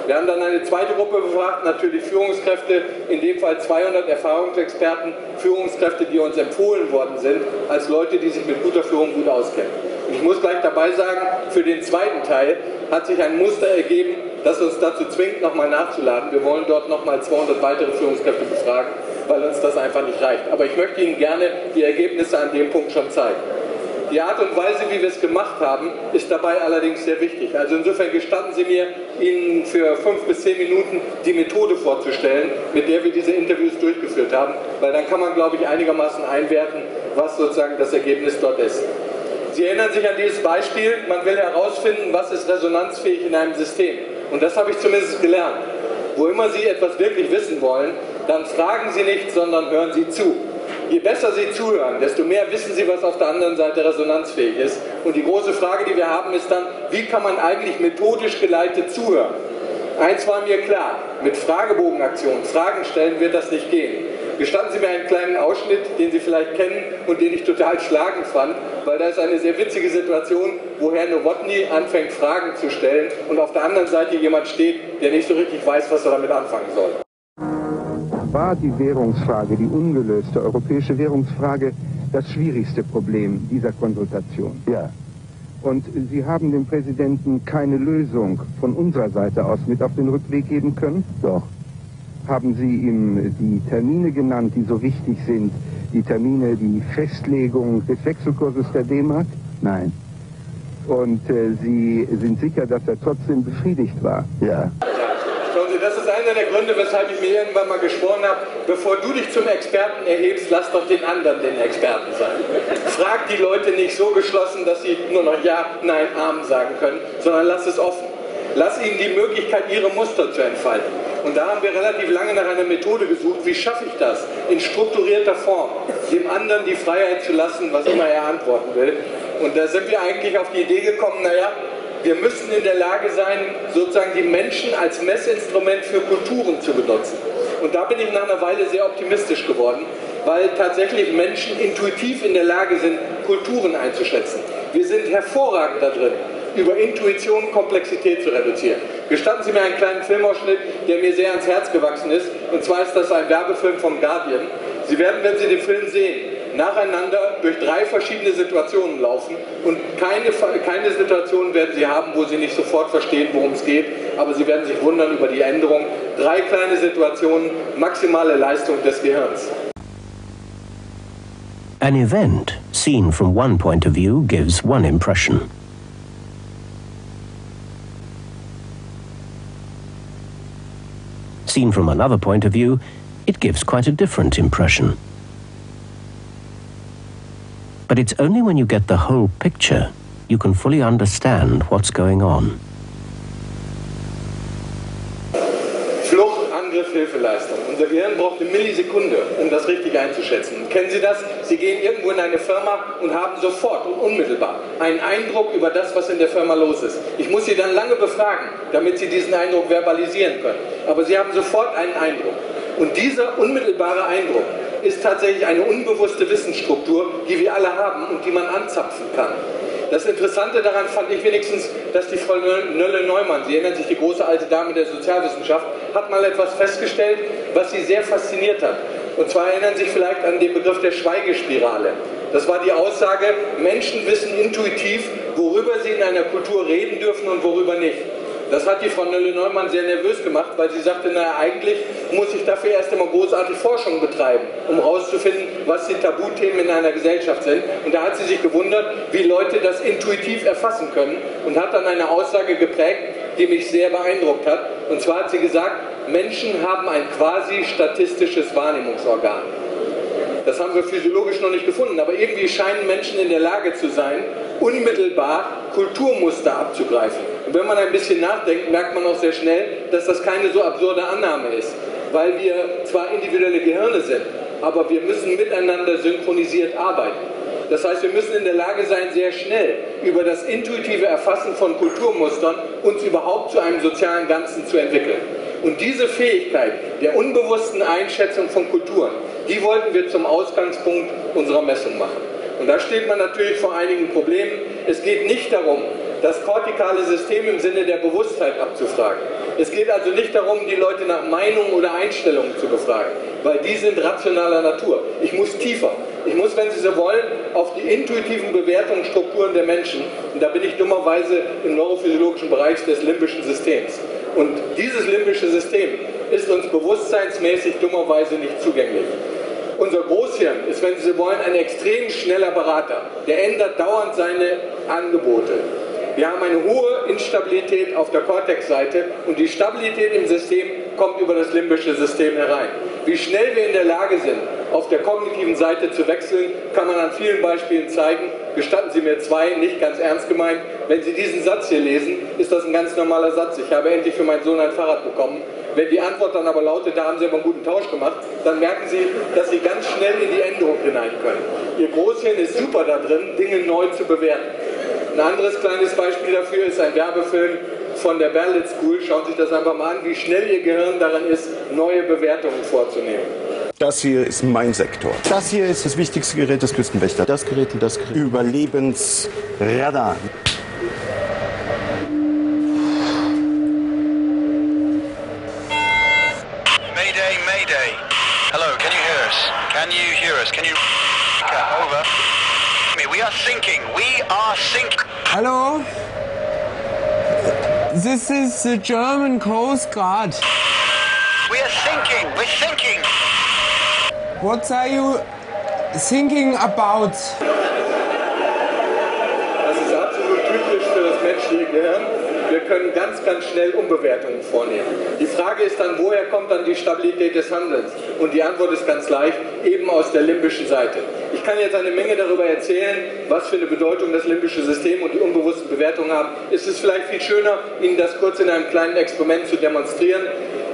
Wir haben dann eine zweite Gruppe befragt, natürlich Führungskräfte, in dem Fall 200 Erfahrungsexperten, Führungskräfte, die uns empfohlen worden sind, als Leute, die sich mit guter Führung gut auskennen. Und ich muss gleich dabei sagen, für den zweiten Teil hat sich ein Muster ergeben, das uns dazu zwingt, nochmal nachzuladen. Wir wollen dort nochmal 200 weitere Führungskräfte befragen, weil uns das einfach nicht reicht. Aber ich möchte Ihnen gerne die Ergebnisse an dem Punkt schon zeigen. Die Art und Weise, wie wir es gemacht haben, ist dabei allerdings sehr wichtig. Also insofern gestatten Sie mir, Ihnen für 5 bis 10 Minuten die Methode vorzustellen, mit der wir diese Interviews durchgeführt haben, weil dann kann man, glaube ich, einigermaßen einwerten, was sozusagen das Ergebnis dort ist. Sie erinnern sich an dieses Beispiel, man will herausfinden, was ist resonanzfähig in einem System. Und das habe ich zumindest gelernt. Wo immer Sie etwas wirklich wissen wollen, dann fragen Sie nicht, sondern hören Sie zu. Je besser Sie zuhören, desto mehr wissen Sie, was auf der anderen Seite resonanzfähig ist. Und die große Frage, die wir haben, ist dann, wie kann man eigentlich methodisch geleitet zuhören? Eins war mir klar, mit Fragebogenaktionen, Fragen stellen, wird das nicht gehen. Gestatten Sie mir einen kleinen Ausschnitt, den Sie vielleicht kennen und den ich total schlagend fand, weil da ist eine sehr witzige Situation, wo Herr Nowotny anfängt, Fragen zu stellen und auf der anderen Seite jemand steht, der nicht so richtig weiß, was er damit anfangen soll. War die Währungsfrage, die ungelöste europäische Währungsfrage, das schwierigste Problem dieser Konsultation? Ja. Und Sie haben dem Präsidenten keine Lösung von unserer Seite aus mit auf den Rückweg geben können? Doch. Haben Sie ihm die Termine genannt, die so wichtig sind? Die Termine, die Festlegung des Wechselkurses der D-Mark? Nein. Und Sie sind sicher, dass er trotzdem befriedigt war? Ja. Schauen Sie, das ist einer der Gründe, weshalb ich mir irgendwann mal geschworen habe, bevor du dich zum Experten erhebst, lass doch den anderen den Experten sein. Frag die Leute nicht so geschlossen, dass sie nur noch Ja, Nein, Amen sagen können, sondern lass es offen. Lass ihnen die Möglichkeit, ihre Muster zu entfalten. Und da haben wir relativ lange nach einer Methode gesucht, wie schaffe ich das, in strukturierter Form, dem anderen die Freiheit zu lassen, was immer er antworten will. Und da sind wir eigentlich auf die Idee gekommen, naja, wir müssen in der Lage sein, sozusagen die Menschen als Messinstrument für Kulturen zu benutzen. Und da bin ich nach einer Weile sehr optimistisch geworden, weil tatsächlich Menschen intuitiv in der Lage sind, Kulturen einzuschätzen. Wir sind hervorragend da drin, über Intuition Komplexität zu reduzieren. Gestatten Sie mir einen kleinen Filmausschnitt, der mir sehr ans Herz gewachsen ist. Und zwar ist das ein Werbefilm vom Guardian. Sie werden, wenn Sie den Film sehen, nacheinander durch 3 verschiedene Situationen laufen und keine Situation werden Sie haben, wo Sie nicht sofort verstehen, worum es geht, aber Sie werden sich wundern über die Änderung. 3 kleine Situationen, maximale Leistung des Gehirns. An event seen from one point of view gives one impression. Seen from another point of view, it gives quite a different impression. But it's only when you get the whole picture you can fully understand what's going on. Flucht, Angriff, Hilfeleistung. Unser Gehirn braucht eine Millisekunde, um das richtig einzuschätzen. Kennen Sie das? Sie gehen irgendwo in eine Firma und haben sofort und unmittelbar einen Eindruck über das, was in der Firma los ist. Ich muss Sie dann lange befragen, damit Sie diesen Eindruck verbalisieren können. Aber Sie haben sofort einen Eindruck. Und dieser unmittelbare Eindruck ist tatsächlich eine unbewusste Wissensstruktur, die wir alle haben und die man anzapfen kann. Das Interessante daran fand ich wenigstens, dass die Frau Nölle-Neumann, Sie erinnern sich, die große alte Dame der Sozialwissenschaft, hat mal etwas festgestellt, was sie sehr fasziniert hat. Und zwar erinnern Sie sich vielleicht an den Begriff der Schweigespirale. Das war die Aussage, Menschen wissen intuitiv, worüber sie in einer Kultur reden dürfen und worüber nicht. Das hat die Frau Nölle-Neumann sehr nervös gemacht, weil sie sagte, naja, eigentlich muss ich dafür erst einmal großartig Forschung betreiben, um herauszufinden, was die Tabuthemen in einer Gesellschaft sind. Und da hat sie sich gewundert, wie Leute das intuitiv erfassen können und hat dann eine Aussage geprägt, die mich sehr beeindruckt hat. Und zwar hat sie gesagt, Menschen haben ein quasi statistisches Wahrnehmungsorgan. Das haben wir physiologisch noch nicht gefunden, aber irgendwie scheinen Menschen in der Lage zu sein, unmittelbar Kulturmuster abzugreifen. Und wenn man ein bisschen nachdenkt, merkt man auch sehr schnell, dass das keine so absurde Annahme ist, weil wir zwar individuelle Gehirne sind, aber wir müssen miteinander synchronisiert arbeiten. Das heißt, wir müssen in der Lage sein, sehr schnell über das intuitive Erfassen von Kulturmustern uns überhaupt zu einem sozialen Ganzen zu entwickeln. Und diese Fähigkeit der unbewussten Einschätzung von Kulturen, die wollten wir zum Ausgangspunkt unserer Messung machen. Und da steht man natürlich vor einigen Problemen. Es geht nicht darum, das kortikale System im Sinne der Bewusstheit abzufragen. Es geht also nicht darum, die Leute nach Meinungen oder Einstellungen zu befragen, weil die sind rationaler Natur. Ich muss tiefer. Ich muss, wenn Sie so wollen, auf die intuitiven Bewertungsstrukturen der Menschen, und da bin ich dummerweise im neurophysiologischen Bereich des limbischen Systems. Und dieses limbische System ist uns bewusstseinsmäßig dummerweise nicht zugänglich. Unser Großhirn ist, wenn Sie so wollen, ein extrem schneller Berater. Der ändert dauernd seine Angebote. Wir haben eine hohe Instabilität auf der Cortex-Seite und die Stabilität im System kommt über das limbische System herein. Wie schnell wir in der Lage sind, auf der kognitiven Seite zu wechseln, kann man an vielen Beispielen zeigen. Gestatten Sie mir zwei, nicht ganz ernst gemeint. Wenn Sie diesen Satz hier lesen, ist das ein ganz normaler Satz. Ich habe endlich für meinen Sohn ein Fahrrad bekommen. Wenn die Antwort dann aber lautet, da haben Sie aber einen guten Tausch gemacht, dann merken Sie, dass Sie ganz schnell in die Änderung hinein können. Ihr Großhirn ist super da drin, Dinge neu zu bewerten. Ein anderes kleines Beispiel dafür ist ein Werbefilm von der Berlitz School. Schauen Sie sich das einfach mal an, wie schnell Ihr Gehirn daran ist, neue Bewertungen vorzunehmen. Das hier ist mein Sektor. Das hier ist das wichtigste Gerät des Küstenwächters. Das Gerät und das Gerät. Überlebensradar. Mayday, Mayday. Hello, can you hear us? Can you hear us? Can you... Over. We are sinking. We are sinking. Hello? This is the German Coast Guard. We are sinking. We're sinking. What are you thinking about? Das ist absolut typisch für das menschliche Gehirn. Wir können ganz, ganz schnell Umbewertungen vornehmen. Die Frage ist dann, woher kommt dann die Stabilität des Handelns? Und die Antwort ist ganz leicht, eben aus der limbischen Seite. Ich kann jetzt eine Menge darüber erzählen, was für eine Bedeutung das limbische System und die unbewussten Bewertungen haben. Es ist vielleicht viel schöner, Ihnen das kurz in einem kleinen Experiment zu demonstrieren.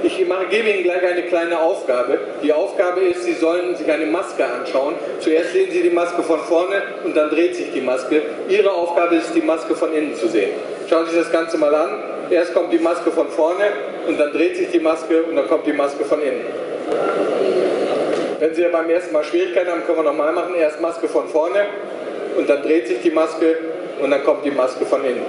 Ich gebe Ihnen gleich eine kleine Aufgabe. Die Aufgabe ist, Sie sollen sich eine Maske anschauen. Zuerst sehen Sie die Maske von vorne und dann dreht sich die Maske. Ihre Aufgabe ist, die Maske von innen zu sehen. Schauen Sie sich das Ganze mal an. Erst kommt die Maske von vorne und dann dreht sich die Maske und dann kommt die Maske von innen. Wenn Sie ja beim ersten Mal Schwierigkeiten haben, können wir nochmal machen. Erst Maske von vorne und dann dreht sich die Maske und dann kommt die Maske von innen.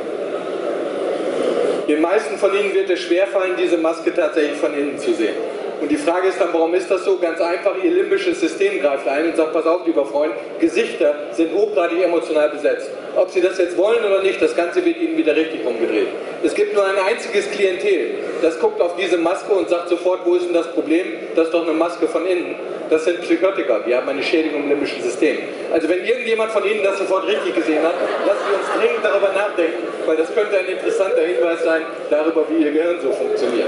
Den meisten von Ihnen wird es schwerfallen, diese Maske tatsächlich von innen zu sehen. Und die Frage ist dann, warum ist das so? Ganz einfach, Ihr limbisches System greift ein und sagt, pass auf, lieber Freund, Gesichter sind hochgradig emotional besetzt. Ob Sie das jetzt wollen oder nicht, das Ganze wird Ihnen wieder richtig umgedreht. Es gibt nur ein einziges Klientel, das guckt auf diese Maske und sagt sofort, wo ist denn das Problem? Das ist doch eine Maske von innen. Das sind Psychotiker, die haben eine Schädigung im limbischen System. Also wenn irgendjemand von Ihnen das sofort richtig gesehen hat, lassen Sie uns dringend darüber nachdenken, weil das könnte ein interessanter Hinweis sein darüber, wie Ihr Gehirn so funktioniert.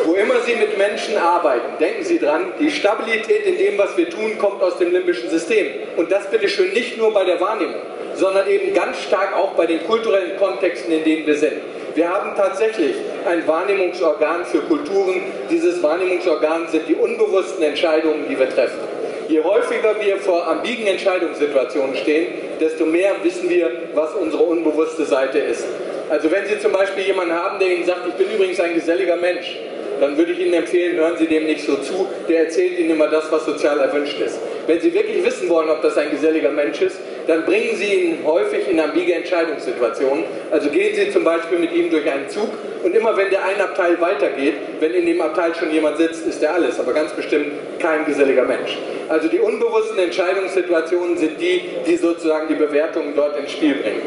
Wo immer Sie mit Menschen arbeiten, denken Sie dran, die Stabilität in dem, was wir tun, kommt aus dem limbischen System. Und das bitte schön nicht nur bei der Wahrnehmung, sondern eben ganz stark auch bei den kulturellen Kontexten, in denen wir sind. Wir haben tatsächlich ein Wahrnehmungsorgan für Kulturen. Dieses Wahrnehmungsorgan sind die unbewussten Entscheidungen, die wir treffen. Je häufiger wir vor ambigen Entscheidungssituationen stehen, desto mehr wissen wir, was unsere unbewusste Seite ist. Also wenn Sie zum Beispiel jemanden haben, der Ihnen sagt, ich bin übrigens ein geselliger Mensch, dann würde ich Ihnen empfehlen, hören Sie dem nicht so zu, der erzählt Ihnen immer das, was sozial erwünscht ist. Wenn Sie wirklich wissen wollen, ob das ein geselliger Mensch ist, dann bringen Sie ihn häufig in ambige Entscheidungssituationen. Also gehen Sie zum Beispiel mit ihm durch einen Zug und immer wenn der ein Abteil weitergeht, wenn in dem Abteil schon jemand sitzt, ist er alles, aber ganz bestimmt kein geselliger Mensch. Also die unbewussten Entscheidungssituationen sind die, die sozusagen die Bewertungen dort ins Spiel bringen.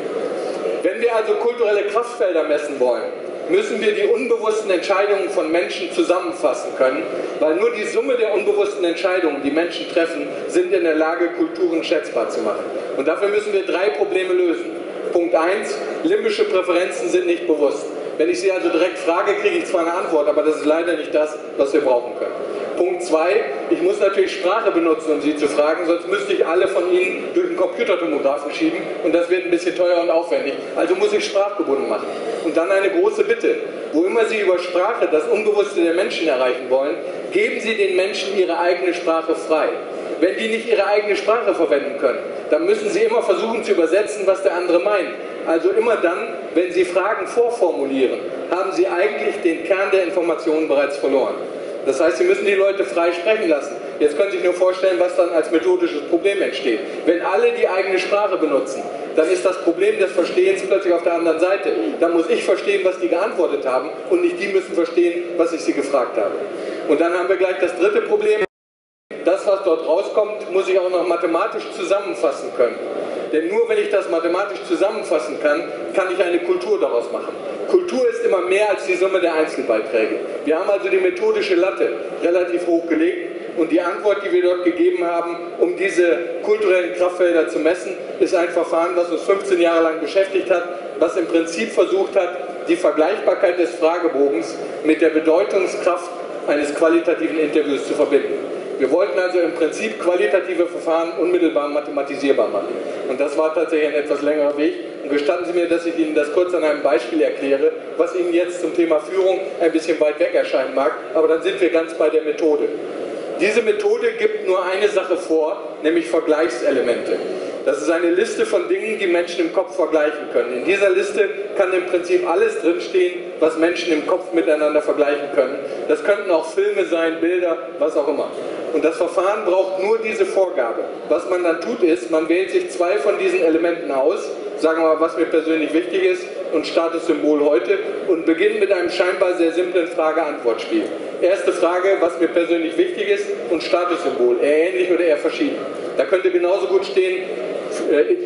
Wenn wir also kulturelle Kraftfelder messen wollen, müssen wir die unbewussten Entscheidungen von Menschen zusammenfassen können, weil nur die Summe der unbewussten Entscheidungen, die Menschen treffen, sind in der Lage, Kulturen schätzbar zu machen. Und dafür müssen wir 3 Probleme lösen. Punkt 1, limbische Präferenzen sind nicht bewusst. Wenn ich Sie also direkt frage, kriege ich zwar eine Antwort, aber das ist leider nicht das, was wir brauchen können. Punkt 2, ich muss natürlich Sprache benutzen, um Sie zu fragen, sonst müsste ich alle von Ihnen durch einen Computertomographen schieben und das wird ein bisschen teuer und aufwendig. Also muss ich sprachgebunden machen. Und dann eine große Bitte, wo immer Sie über Sprache das Unbewusste der Menschen erreichen wollen, geben Sie den Menschen ihre eigene Sprache frei. Wenn die nicht ihre eigene Sprache verwenden können, dann müssen Sie immer versuchen zu übersetzen, was der andere meint. Also immer dann, wenn Sie Fragen vorformulieren, haben Sie eigentlich den Kern der Informationen bereits verloren. Das heißt, Sie müssen die Leute frei sprechen lassen. Jetzt können Sie sich nur vorstellen, was dann als methodisches Problem entsteht. Wenn alle die eigene Sprache benutzen, dann ist das Problem des Verstehens plötzlich auf der anderen Seite. Dann muss ich verstehen, was die geantwortet haben und nicht die müssen verstehen, was ich sie gefragt habe. Und dann haben wir gleich das dritte Problem. Das, was dort rauskommt, muss ich auch noch mathematisch zusammenfassen können. Denn nur wenn ich das mathematisch zusammenfassen kann, kann ich eine Kultur daraus machen. Kultur ist immer mehr als die Summe der Einzelbeiträge. Wir haben also die methodische Latte relativ hoch gelegt und die Antwort, die wir dort gegeben haben, um diese kulturellen Kraftfelder zu messen, ist ein Verfahren, was uns 15 Jahre lang beschäftigt hat, was im Prinzip versucht hat, die Vergleichbarkeit des Fragebogens mit der Bedeutungskraft eines qualitativen Interviews zu verbinden. Wir wollten also im Prinzip qualitative Verfahren unmittelbar mathematisierbar machen. Und das war tatsächlich ein etwas längerer Weg. Und gestatten Sie mir, dass ich Ihnen das kurz an einem Beispiel erkläre, was Ihnen jetzt zum Thema Führung ein bisschen weit weg erscheinen mag, aber dann sind wir ganz bei der Methode. Diese Methode gibt nur eine Sache vor, nämlich Vergleichselemente. Das ist eine Liste von Dingen, die Menschen im Kopf vergleichen können. In dieser Liste kann im Prinzip alles drinstehen, was Menschen im Kopf miteinander vergleichen können. Das könnten auch Filme sein, Bilder, was auch immer. Und das Verfahren braucht nur diese Vorgabe. Was man dann tut ist, man wählt sich zwei von diesen Elementen aus, sagen wir mal, was mir persönlich wichtig ist und Statussymbol heute und beginnt mit einem scheinbar sehr simplen Frage-Antwort-Spiel. Erste Frage, was mir persönlich wichtig ist und Statussymbol, eher ähnlich oder eher verschieden. Da könnte genauso gut stehen,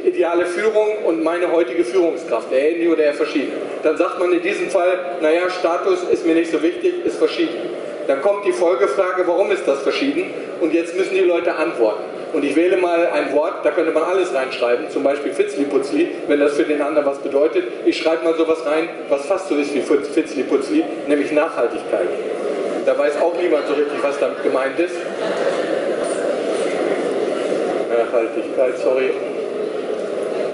ideale Führung und meine heutige Führungskraft, eher ähnlich oder eher verschieden. Dann sagt man in diesem Fall, naja, Status ist mir nicht so wichtig, ist verschieden. Dann kommt die Folgefrage, warum ist das verschieden? Und jetzt müssen die Leute antworten. Und ich wähle mal ein Wort, da könnte man alles reinschreiben, zum Beispiel Fitzli-Putzli, wenn das für den anderen was bedeutet. Ich schreibe mal sowas rein, was fast so ist wie Fitzli-Putzli, nämlich Nachhaltigkeit. Da weiß auch niemand so richtig, was damit gemeint ist. Nachhaltigkeit, sorry.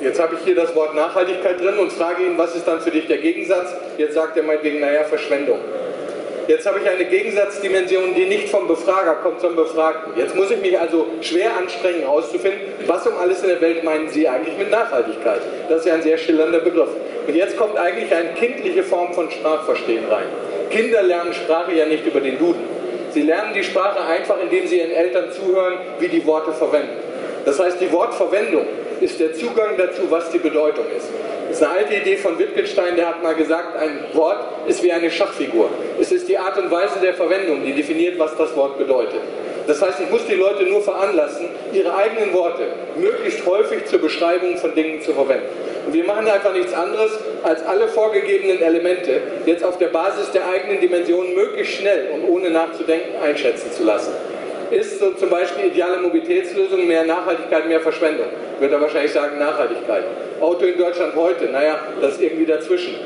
Jetzt habe ich hier das Wort Nachhaltigkeit drin und frage ihn, was ist dann für dich der Gegensatz? Jetzt sagt er meinetwegen, naja, Verschwendung. Jetzt habe ich eine Gegensatzdimension, die nicht vom Befrager kommt, sondern Befragten. Jetzt muss ich mich also schwer anstrengen, herauszufinden, was um alles in der Welt meinen Sie eigentlich mit Nachhaltigkeit? Das ist ja ein sehr schillernder Begriff. Und jetzt kommt eigentlich eine kindliche Form von Sprachverstehen rein. Kinder lernen Sprache ja nicht über den Duden. Sie lernen die Sprache einfach, indem sie ihren Eltern zuhören, wie die Worte verwenden. Das heißt, die Wortverwendung ist der Zugang dazu, was die Bedeutung ist. Das ist eine alte Idee von Wittgenstein, der hat mal gesagt, ein Wort ist wie eine Schachfigur. Es ist die Art und Weise der Verwendung, die definiert, was das Wort bedeutet. Das heißt, ich muss die Leute nur veranlassen, ihre eigenen Worte möglichst häufig zur Beschreibung von Dingen zu verwenden. Und wir machen einfach nichts anderes, als alle vorgegebenen Elemente jetzt auf der Basis der eigenen Dimensionen möglichst schnell und ohne nachzudenken einschätzen zu lassen. Ist so zum Beispiel ideale Mobilitätslösung mehr Nachhaltigkeit, mehr Verschwendung? Wird er wahrscheinlich sagen Nachhaltigkeit. Auto in Deutschland heute, naja, das ist irgendwie dazwischen.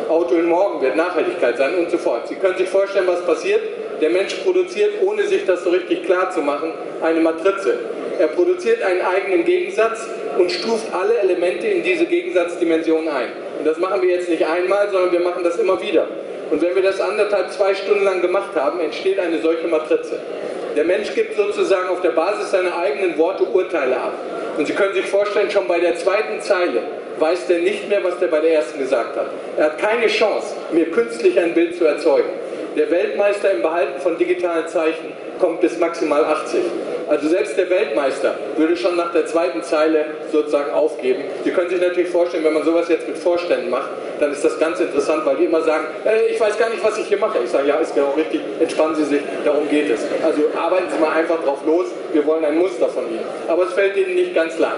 Auto in morgen wird Nachhaltigkeit sein und so fort. Sie können sich vorstellen, was passiert. Der Mensch produziert, ohne sich das so richtig klar zu machen, eine Matrize. Er produziert einen eigenen Gegensatz und stuft alle Elemente in diese Gegensatzdimension ein. Und das machen wir jetzt nicht einmal, sondern wir machen das immer wieder. Und wenn wir das 2 Stunden lang gemacht haben, entsteht eine solche Matrize. Der Mensch gibt sozusagen auf der Basis seiner eigenen Worte Urteile ab. Und Sie können sich vorstellen, schon bei der zweiten Zeile weiß der nicht mehr, was der bei der ersten gesagt hat. Er hat keine Chance, mir künstlich ein Bild zu erzeugen. Der Weltmeister im Behalten von digitalen Zeichen kommt bis maximal 80. Also selbst der Weltmeister würde schon nach der zweiten Zeile sozusagen aufgeben. Sie können sich natürlich vorstellen, wenn man sowas jetzt mit Vorständen macht, dann ist das ganz interessant, weil die immer sagen, ich weiß gar nicht, was ich hier mache. Ich sage, ja, ist genau richtig, entspannen Sie sich, darum geht es. Also arbeiten Sie mal einfach drauf los, wir wollen ein Muster von Ihnen. Aber es fällt Ihnen nicht ganz leicht.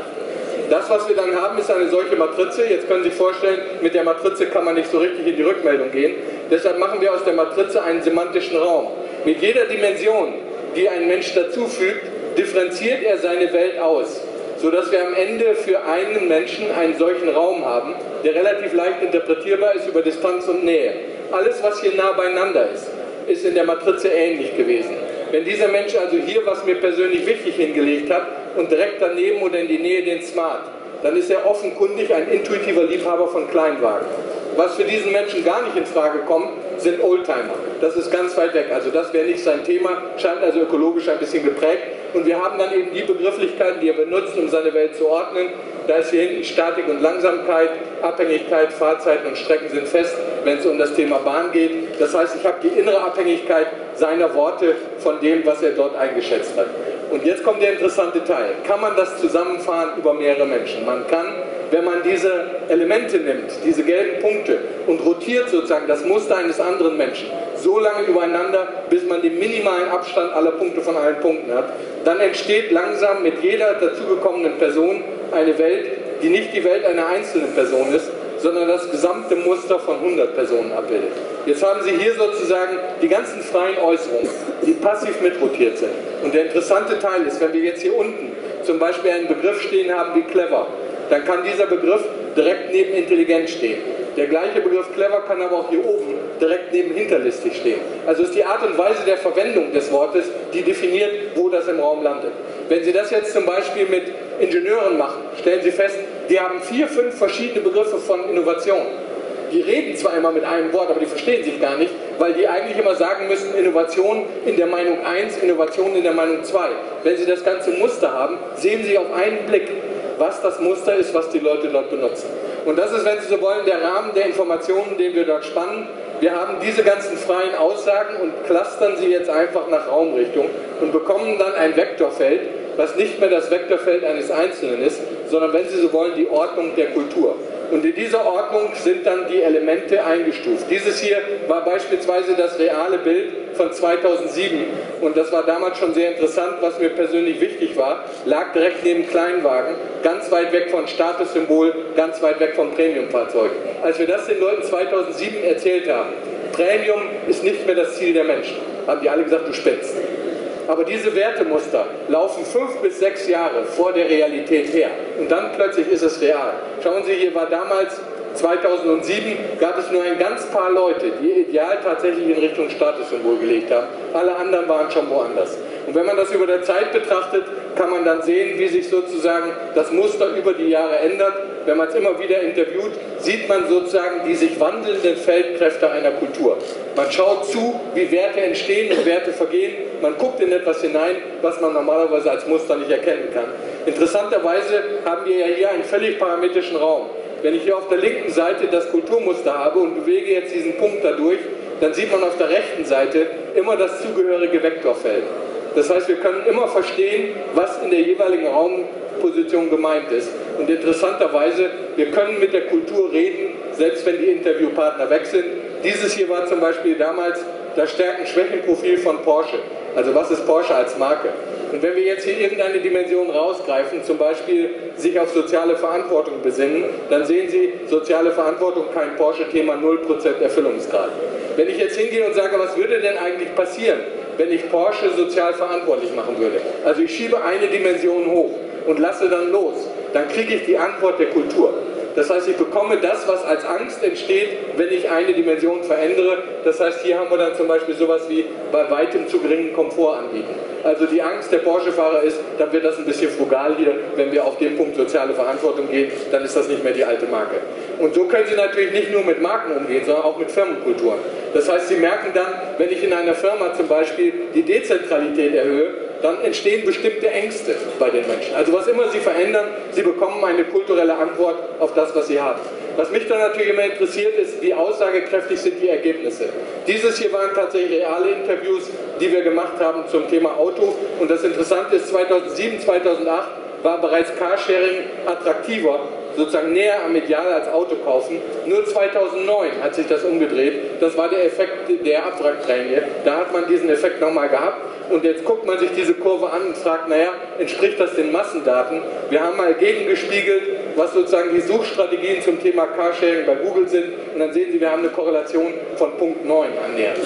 Das, was wir dann haben, ist eine solche Matrize. Jetzt können Sie sich vorstellen, mit der Matrize kann man nicht so richtig in die Rückmeldung gehen. Deshalb machen wir aus der Matrize einen semantischen Raum. Mit jeder Dimension, die ein Mensch dazufügt, differenziert er seine Welt aus, sodass wir am Ende für einen Menschen einen solchen Raum haben, der relativ leicht interpretierbar ist über Distanz und Nähe. Alles, was hier nah beieinander ist, ist in der Matrize ähnlich gewesen. Wenn dieser Mensch also hier, was mir persönlich wichtig hingelegt hat, und direkt daneben oder in die Nähe den Smart, dann ist er offenkundig ein intuitiver Liebhaber von Kleinwagen. Was für diesen Menschen gar nicht in Frage kommt, sind Oldtimer. Das ist ganz weit weg. Also das wäre nicht sein Thema, scheint also ökologisch ein bisschen geprägt. Und wir haben dann eben die Begrifflichkeiten, die er benutzt, um seine Welt zu ordnen. Da ist hier hinten Statik und Langsamkeit, Abhängigkeit, Fahrzeiten und Strecken sind fest, wenn es um das Thema Bahn geht. Das heißt, ich habe die innere Abhängigkeit seiner Worte von dem, was er dort eingeschätzt hat. Und jetzt kommt der interessante Teil. Kann man das zusammenfahren über mehrere Menschen? Man kann wenn man diese Elemente nimmt, diese gelben Punkte, und rotiert sozusagen das Muster eines anderen Menschen so lange übereinander, bis man den minimalen Abstand aller Punkte von allen Punkten hat, dann entsteht langsam mit jeder dazugekommenen Person eine Welt, die nicht die Welt einer einzelnen Person ist, sondern das gesamte Muster von 100 Personen abbildet. Jetzt haben Sie hier sozusagen die ganzen freien Äußerungen, die passiv mitrotiert sind. Und der interessante Teil ist, wenn wir jetzt hier unten zum Beispiel einen Begriff stehen haben wie clever, dann kann dieser Begriff direkt neben intelligent stehen. Der gleiche Begriff clever kann aber auch hier oben direkt neben hinterlistig stehen. Also ist die Art und Weise der Verwendung des Wortes, die definiert, wo das im Raum landet. Wenn Sie das jetzt zum Beispiel mit Ingenieuren machen, stellen Sie fest, die haben 4, 5 verschiedene Begriffe von Innovation. Die reden zwar immer mit einem Wort, aber die verstehen sich gar nicht, weil die eigentlich immer sagen müssen, Innovation in der Meinung 1, Innovation in der Meinung 2. Wenn Sie das ganze Muster haben, sehen Sie auf einen Blick, was das Muster ist, was die Leute dort benutzen. Und das ist, wenn Sie so wollen, der Rahmen der Informationen, den wir dort spannen. Wir haben diese ganzen freien Aussagen und clustern sie jetzt einfach nach Raumrichtung und bekommen dann ein Vektorfeld, was nicht mehr das Vektorfeld eines Einzelnen ist, sondern, wenn Sie so wollen, die Ordnung der Kultur. Und in dieser Ordnung sind dann die Elemente eingestuft. Dieses hier war beispielsweise das reale Bild von 2007 und das war damals schon sehr interessant, was mir persönlich wichtig war, lag direkt neben Kleinwagen, ganz weit weg von Statussymbol, ganz weit weg von Premiumfahrzeugen. Als wir das den Leuten 2007 erzählt haben, Premium ist nicht mehr das Ziel der Menschen, haben die alle gesagt, du spinnst. Aber diese Wertemuster laufen 5 bis 6 Jahre vor der Realität her. Und dann plötzlich ist es real. Schauen Sie, hier war damals, 2007, gab es nur ein ganz paar Leute, die ideal tatsächlich in Richtung Statussymbol gelegt haben. Alle anderen waren schon woanders. Und wenn man das über der Zeit betrachtet, kann man dann sehen, wie sich sozusagen das Muster über die Jahre ändert. Wenn man es immer wieder interviewt, sieht man sozusagen die sich wandelnden Feldkräfte einer Kultur. Man schaut zu, wie Werte entstehen und Werte vergehen. Man guckt in etwas hinein, was man normalerweise als Muster nicht erkennen kann. Interessanterweise haben wir ja hier einen völlig parametrischen Raum. Wenn ich hier auf der linken Seite das Kulturmuster habe und bewege jetzt diesen Punkt dadurch, dann sieht man auf der rechten Seite immer das zugehörige Vektorfeld. Das heißt, wir können immer verstehen, was in der jeweiligen Raumposition gemeint ist. Und interessanterweise, wir können mit der Kultur reden, selbst wenn die Interviewpartner weg sind. Dieses hier war zum Beispiel damals das Stärken-Schwächen-Profil von Porsche. Also was ist Porsche als Marke? Und wenn wir jetzt hier irgendeine Dimension rausgreifen, zum Beispiel sich auf soziale Verantwortung besinnen, dann sehen Sie, soziale Verantwortung, kein Porsche-Thema, 0% Erfüllungsgrad. Wenn ich jetzt hingehe und sage, was würde denn eigentlich passieren, wenn ich Porsche sozial verantwortlich machen würde? Also ich schiebe eine Dimension hoch und lasse dann los, dann kriege ich die Antwort der Kultur. Das heißt, ich bekomme das, was als Angst entsteht, wenn ich eine Dimension verändere. Das heißt, hier haben wir dann zum Beispiel sowas wie bei weitem zu geringen Komfort anbieten. Also die Angst der Porsche-Fahrer ist, dann wird das ein bisschen frugal hier. Wenn wir auf den Punkt soziale Verantwortung gehen, dann ist das nicht mehr die alte Marke. Und so können Sie natürlich nicht nur mit Marken umgehen, sondern auch mit Firmenkulturen. Das heißt, Sie merken dann, wenn ich in einer Firma zum Beispiel die Dezentralität erhöhe, dann entstehen bestimmte Ängste bei den Menschen. Also was immer Sie verändern, Sie bekommen eine kulturelle Antwort auf das, was Sie haben. Was mich dann natürlich immer interessiert ist, wie aussagekräftig sind die Ergebnisse. Dieses hier waren tatsächlich reale Interviews, die wir gemacht haben zum Thema Auto. Und das Interessante ist, 2007, 2008 war bereits Carsharing attraktiver, sozusagen näher am Ideal als Auto kaufen. Nur 2009 hat sich das umgedreht. Das war der Effekt der Abwrackprämie. Da hat man diesen Effekt nochmal gehabt. Und jetzt guckt man sich diese Kurve an und fragt, naja, entspricht das den Massendaten? Wir haben mal gegengespiegelt, was sozusagen die Suchstrategien zum Thema Carsharing bei Google sind. Und dann sehen Sie, wir haben eine Korrelation von Punkt 9 annähernd.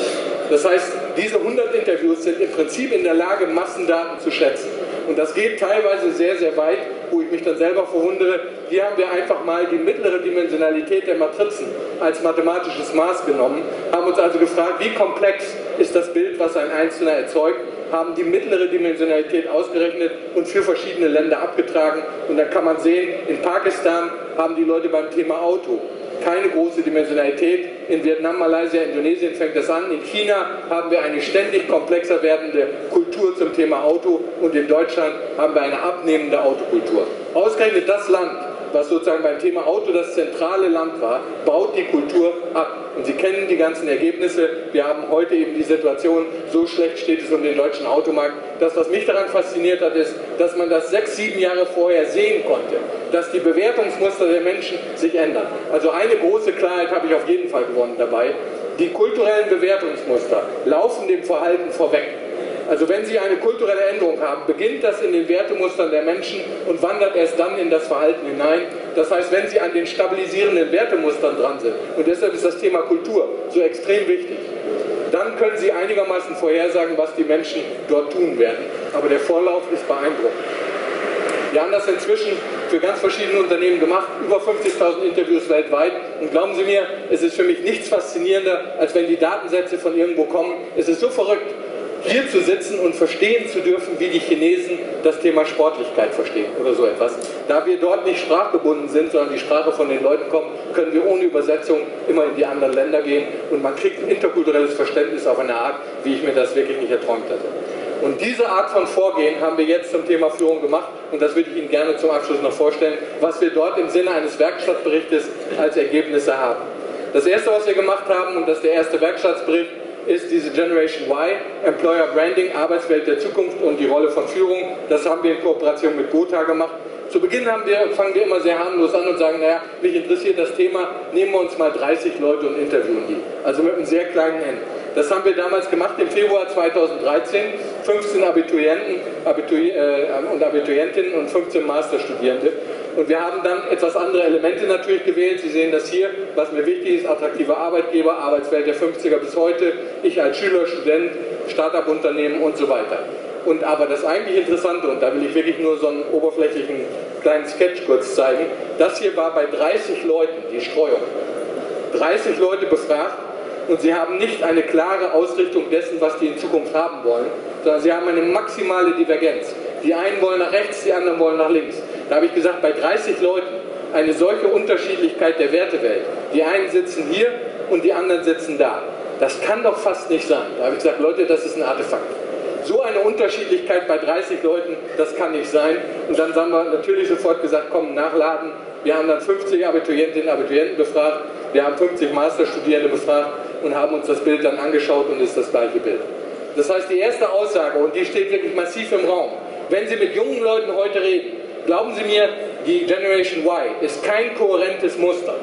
Das heißt, diese 100 Interviews sind im Prinzip in der Lage, Massendaten zu schätzen. Und das geht teilweise sehr, sehr weit, wo ich mich dann selber verwundere. Hier haben wir einfach mal die mittlere Dimensionalität der Matrizen als mathematisches Maß genommen, haben uns also gefragt, wie komplex ist das Bild, was ein Einzelner erzeugt, haben die mittlere Dimensionalität ausgerechnet und für verschiedene Länder abgetragen. Und dann kann man sehen, in Pakistan haben die Leute beim Thema Auto keine große Dimensionalität. In Vietnam, Malaysia, Indonesien fängt das an. In China haben wir eine ständig komplexer werdende Kultur zum Thema Auto und in Deutschland haben wir eine abnehmende Autokultur. Ausgerechnet das Land, was sozusagen beim Thema Auto das zentrale Land war, baut die Kultur ab. Und Sie kennen die ganzen Ergebnisse. Wir haben heute eben die Situation, so schlecht steht es um den deutschen Automarkt. Das, was mich daran fasziniert hat, ist, dass man das 6, 7 Jahre vorher sehen konnte, dass die Bewertungsmuster der Menschen sich ändern. Also eine große Klarheit habe ich auf jeden Fall gewonnen dabei. Die kulturellen Bewertungsmuster laufen dem Verhalten vorweg. Also wenn Sie eine kulturelle Änderung haben, beginnt das in den Wertemustern der Menschen und wandert erst dann in das Verhalten hinein. Das heißt, wenn Sie an den stabilisierenden Wertemustern dran sind, und deshalb ist das Thema Kultur so extrem wichtig, dann können Sie einigermaßen vorhersagen, was die Menschen dort tun werden. Aber der Vorlauf ist beeindruckend. Wir haben das inzwischen für ganz verschiedene Unternehmen gemacht, über 50.000 Interviews weltweit. Und glauben Sie mir, es ist für mich nichts faszinierender, als wenn die Datensätze von irgendwo kommen. Es ist so verrückt, hier zu sitzen und verstehen zu dürfen, wie die Chinesen das Thema Sportlichkeit verstehen oder so etwas. Da wir dort nicht sprachgebunden sind, sondern die Sprache von den Leuten kommt, können wir ohne Übersetzung immer in die anderen Länder gehen und man kriegt ein interkulturelles Verständnis auf eine Art, wie ich mir das wirklich nicht erträumt hatte. Und diese Art von Vorgehen haben wir jetzt zum Thema Führung gemacht und das würde ich Ihnen gerne zum Abschluss noch vorstellen, was wir dort im Sinne eines Werkstattberichtes als Ergebnisse haben. Das erste, was wir gemacht haben, und das ist der erste Werkstattsbericht, ist diese Generation Y, Employer Branding, Arbeitswelt der Zukunft und die Rolle von Führung. Das haben wir in Kooperation mit Gotha gemacht. Zu Beginn fangen wir immer sehr harmlos an und sagen, naja, mich interessiert das Thema, nehmen wir uns mal 30 Leute und interviewen die. Also mit einem sehr kleinen N. Das haben wir damals gemacht im Februar 2013, 15 Abiturienten und Abiturientinnen und 15 Masterstudierende. Und wir haben dann etwas andere Elemente natürlich gewählt. Sie sehen das hier, was mir wichtig ist, attraktive Arbeitgeber, Arbeitswelt der 50er bis heute, ich als Schüler, Student, Start-up-Unternehmen und so weiter. Und aber das eigentlich Interessante, und da will ich wirklich nur so einen oberflächlichen kleinen Sketch kurz zeigen, das hier war bei 30 Leuten die Streuung. 30 Leute befragt und sie haben nicht eine klare Ausrichtung dessen, was die in Zukunft haben wollen, sondern sie haben eine maximale Divergenz. Die einen wollen nach rechts, die anderen wollen nach links. Da habe ich gesagt, bei 30 Leuten eine solche Unterschiedlichkeit der Wertewelt. Die einen sitzen hier und die anderen sitzen da. Das kann doch fast nicht sein. Da habe ich gesagt, Leute, das ist ein Artefakt. So eine Unterschiedlichkeit bei 30 Leuten, das kann nicht sein. Und dann haben wir natürlich sofort gesagt, komm, nachladen. Wir haben dann 50 Abiturientinnen und Abiturienten befragt. Wir haben 50 Masterstudierende befragt und haben uns das Bild dann angeschaut und es ist das gleiche Bild. Das heißt, die erste Aussage, und die steht wirklich massiv im Raum, wenn Sie mit jungen Leuten heute reden, glauben Sie mir, die Generation Y ist kein kohärentes Muster.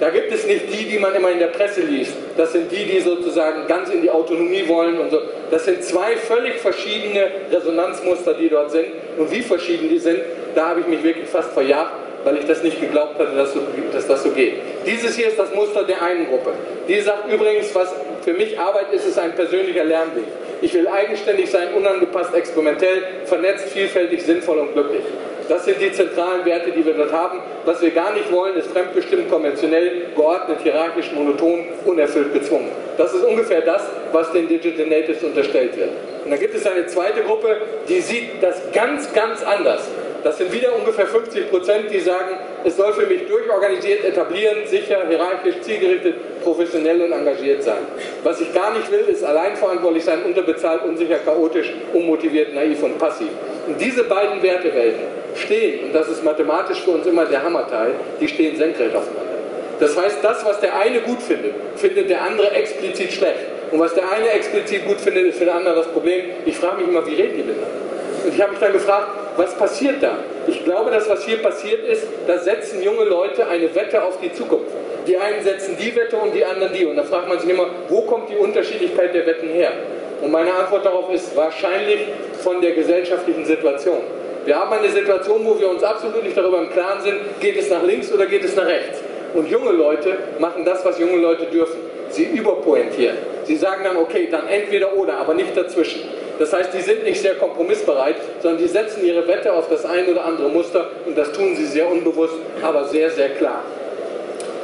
Da gibt es nicht die man immer in der Presse liest. Das sind die sozusagen ganz in die Autonomie wollen und so. Das sind zwei völlig verschiedene Resonanzmuster, die dort sind. Und wie verschieden die sind, da habe ich mich wirklich fast verjagt, weil ich das nicht geglaubt hatte, dass das so geht. Dieses hier ist das Muster der einen Gruppe. Die sagt übrigens, was für mich Arbeit ist, ist ein persönlicher Lernweg. Ich will eigenständig sein, unangepasst, experimentell, vernetzt, vielfältig, sinnvoll und glücklich. Das sind die zentralen Werte, die wir dort haben. Was wir gar nicht wollen, ist fremdbestimmt, konventionell, geordnet, hierarchisch, monoton, unerfüllt, gezwungen. Das ist ungefähr das, was den Digital Natives unterstellt wird. Und dann gibt es eine zweite Gruppe, die sieht das ganz, ganz anders. Das sind wieder ungefähr 50%, die sagen, es soll für mich durchorganisiert, etablierend, sicher, hierarchisch, zielgerichtet, professionell und engagiert sein. Was ich gar nicht will, ist alleinverantwortlich sein, unterbezahlt, unsicher, chaotisch, unmotiviert, naiv und passiv. Und diese beiden Wertewelten stehen, und das ist mathematisch für uns immer der Hammerteil, die stehen senkrecht aufeinander. Das heißt, das, was der eine gut findet, findet der andere explizit schlecht. Und was der eine explizit gut findet, ist für den anderen das Problem. Ich frage mich immer, wie reden die miteinander? Und ich habe mich dann gefragt, was passiert da? Ich glaube, dass was hier passiert ist, da setzen junge Leute eine Wette auf die Zukunft. Die einen setzen die Wette und die anderen die. Und da fragt man sich immer, wo kommt die Unterschiedlichkeit der Wetten her? Und meine Antwort darauf ist wahrscheinlich von der gesellschaftlichen Situation. Wir haben eine Situation, wo wir uns absolut nicht darüber im Klaren sind, geht es nach links oder geht es nach rechts. Und junge Leute machen das, was junge Leute dürfen. Sie überpointieren. Sie sagen dann, okay, dann entweder oder, aber nicht dazwischen. Das heißt, die sind nicht sehr kompromissbereit, sondern die setzen ihre Wette auf das ein oder andere Muster und das tun sie sehr unbewusst, aber sehr, sehr klar.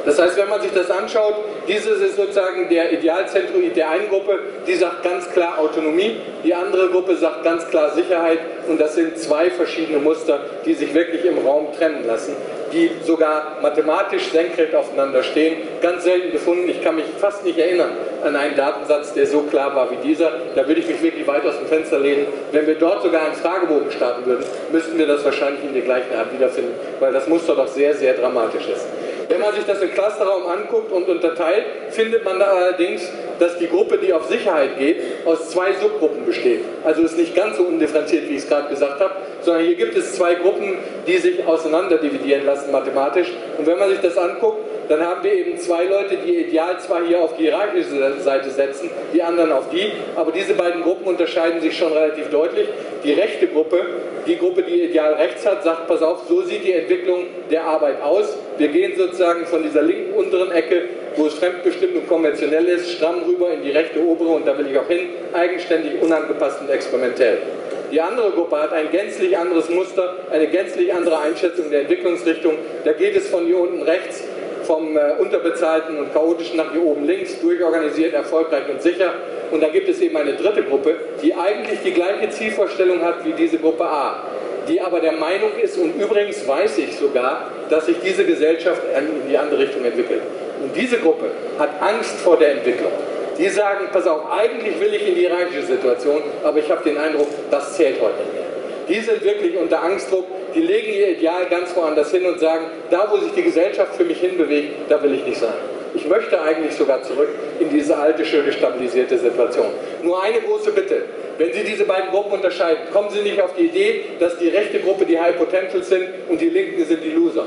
Das heißt, wenn man sich das anschaut, dieses ist sozusagen der Idealzentroid der einen Gruppe, die sagt ganz klar Autonomie, die andere Gruppe sagt ganz klar Sicherheit und das sind zwei verschiedene Muster, die sich wirklich im Raum trennen lassen. die sogar mathematisch senkrecht aufeinander stehen, ganz selten gefunden. Ich kann mich fast nicht erinnern an einen Datensatz, der so klar war wie dieser. Da würde ich mich wirklich weit aus dem Fenster lehnen. Wenn wir dort sogar einen Fragebogen starten würden, müssten wir das wahrscheinlich in der gleichen Art wiederfinden, weil das Muster doch sehr, sehr dramatisch ist. Wenn man sich das im Clusterraum anguckt und unterteilt, findet man da allerdings, dass die Gruppe, die auf Sicherheit geht, aus 2 Subgruppen besteht. Also ist nicht ganz so undifferenziert, wie ich es gerade gesagt habe, sondern hier gibt es 2 Gruppen, die sich auseinander dividieren lassen mathematisch. Und wenn man sich das anguckt, dann haben wir eben 2 Leute, die ideal zwar hier auf die hierarchische Seite setzen, die anderen auf die, aber diese beiden Gruppen unterscheiden sich schon relativ deutlich. Die rechte Gruppe, die Gruppe, die ideal rechts hat, sagt, pass auf, so sieht die Entwicklung der Arbeit aus. Wir gehen sozusagen von dieser linken unteren Ecke, wo es fremdbestimmt und konventionell ist, stramm rüber in die rechte obere, und da will ich auch hin, eigenständig, unangepasst und experimentell. Die andere Gruppe hat ein gänzlich anderes Muster, eine gänzlich andere Einschätzung der Entwicklungsrichtung. Da geht es von hier unten rechts, vom unterbezahlten und chaotischen nach hier oben links, durchorganisiert, erfolgreich und sicher. Und da gibt es eben eine dritte Gruppe, die eigentlich die gleiche Zielvorstellung hat wie diese Gruppe A, die aber der Meinung ist, und übrigens weiß ich sogar, dass sich diese Gesellschaft in die andere Richtung entwickelt. Und diese Gruppe hat Angst vor der Entwicklung. Die sagen, pass auf, eigentlich will ich in die hierarchische Situation, aber ich habe den Eindruck, das zählt heute nicht mehr. Die sind wirklich unter Angstdruck, die legen ihr Ideal ganz woanders hin und sagen, da wo sich die Gesellschaft für mich hinbewegt, da will ich nicht sein. Ich möchte eigentlich sogar zurück in diese alte, schöne, stabilisierte Situation. Nur eine große Bitte. Wenn Sie diese beiden Gruppen unterscheiden, kommen Sie nicht auf die Idee, dass die rechte Gruppe die High Potentials sind und die linken sind die Loser.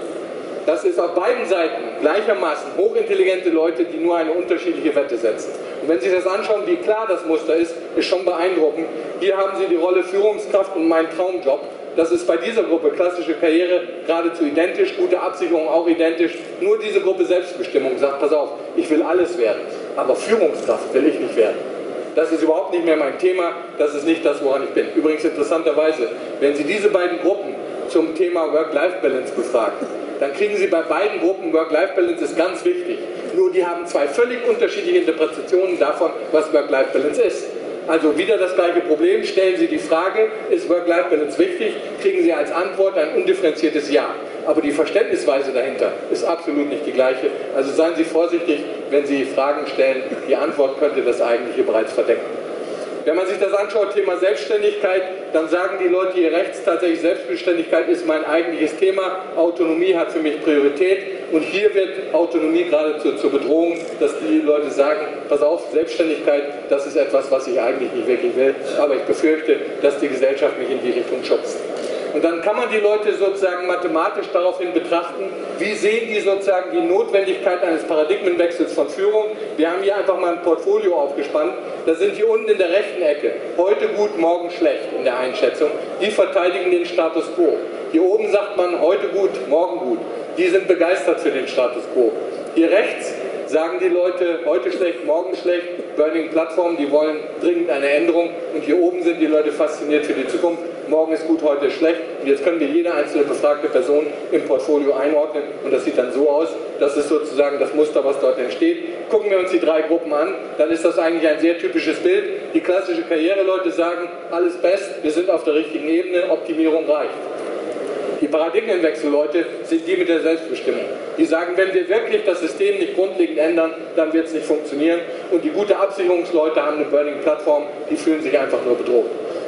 Das ist auf beiden Seiten gleichermaßen hochintelligente Leute, die nur eine unterschiedliche Wette setzen. Und wenn Sie sich das anschauen, wie klar das Muster ist schon beeindruckend. Hier haben Sie die Rolle Führungskraft und mein Traumjob. Das ist bei dieser Gruppe klassische Karriere geradezu identisch, gute Absicherung auch identisch. Nur diese Gruppe Selbstbestimmung sagt, pass auf, ich will alles werden, aber Führungskraft will ich nicht werden. Das ist überhaupt nicht mehr mein Thema, das ist nicht das, woran ich bin. Übrigens interessanterweise, wenn Sie diese beiden Gruppen zum Thema Work-Life-Balance befragen, dann kriegen Sie bei beiden Gruppen, Work-Life-Balance ist ganz wichtig, nur die haben 2 völlig unterschiedliche Interpretationen davon, was Work-Life-Balance ist. Also wieder das gleiche Problem, stellen Sie die Frage, ist Work-Life-Balance wichtig, kriegen Sie als Antwort ein undifferenziertes Ja. Aber die Verständnisweise dahinter ist absolut nicht die gleiche. Also seien Sie vorsichtig, wenn Sie Fragen stellen, die Antwort könnte das Eigentliche bereits verdecken. Wenn man sich das anschaut, Thema Selbstständigkeit, dann sagen die Leute hier rechts tatsächlich, Selbstständigkeit ist mein eigentliches Thema, Autonomie hat für mich Priorität, und hier wird Autonomie geradezu zur Bedrohung, dass die Leute sagen, pass auf, Selbstständigkeit, das ist etwas, was ich eigentlich nicht wirklich will, aber ich befürchte, dass die Gesellschaft mich in die Richtung schubst. Und dann kann man die Leute sozusagen mathematisch daraufhin betrachten, wie sehen die sozusagen die Notwendigkeit eines Paradigmenwechsels von Führung. Wir haben hier einfach mal ein Portfolio aufgespannt. Da sind hier unten in der rechten Ecke heute gut, morgen schlecht in der Einschätzung. Die verteidigen den Status quo. Hier oben sagt man heute gut, morgen gut. Die sind begeistert für den Status quo. Hier rechts sagen die Leute, heute schlecht, morgen schlecht, Burning Plattform, die wollen dringend eine Änderung, und hier oben sind die Leute fasziniert für die Zukunft, morgen ist gut, heute ist schlecht, und jetzt können wir jede einzelne befragte Person im Portfolio einordnen, und das sieht dann so aus, das ist sozusagen das Muster, was dort entsteht. Gucken wir uns die 3 Gruppen an, dann ist das eigentlich ein sehr typisches Bild. Die klassische Karriereleute sagen, alles best, wir sind auf der richtigen Ebene, Optimierung reicht. Die Paradigmenwechselleute sind die mit der Selbstbestimmung. Die sagen, wenn wir wirklich das System nicht grundlegend ändern, dann wird es nicht funktionieren. Und die gute Absicherungsleute haben eine Burning-Plattform, die fühlen sich einfach nur bedroht.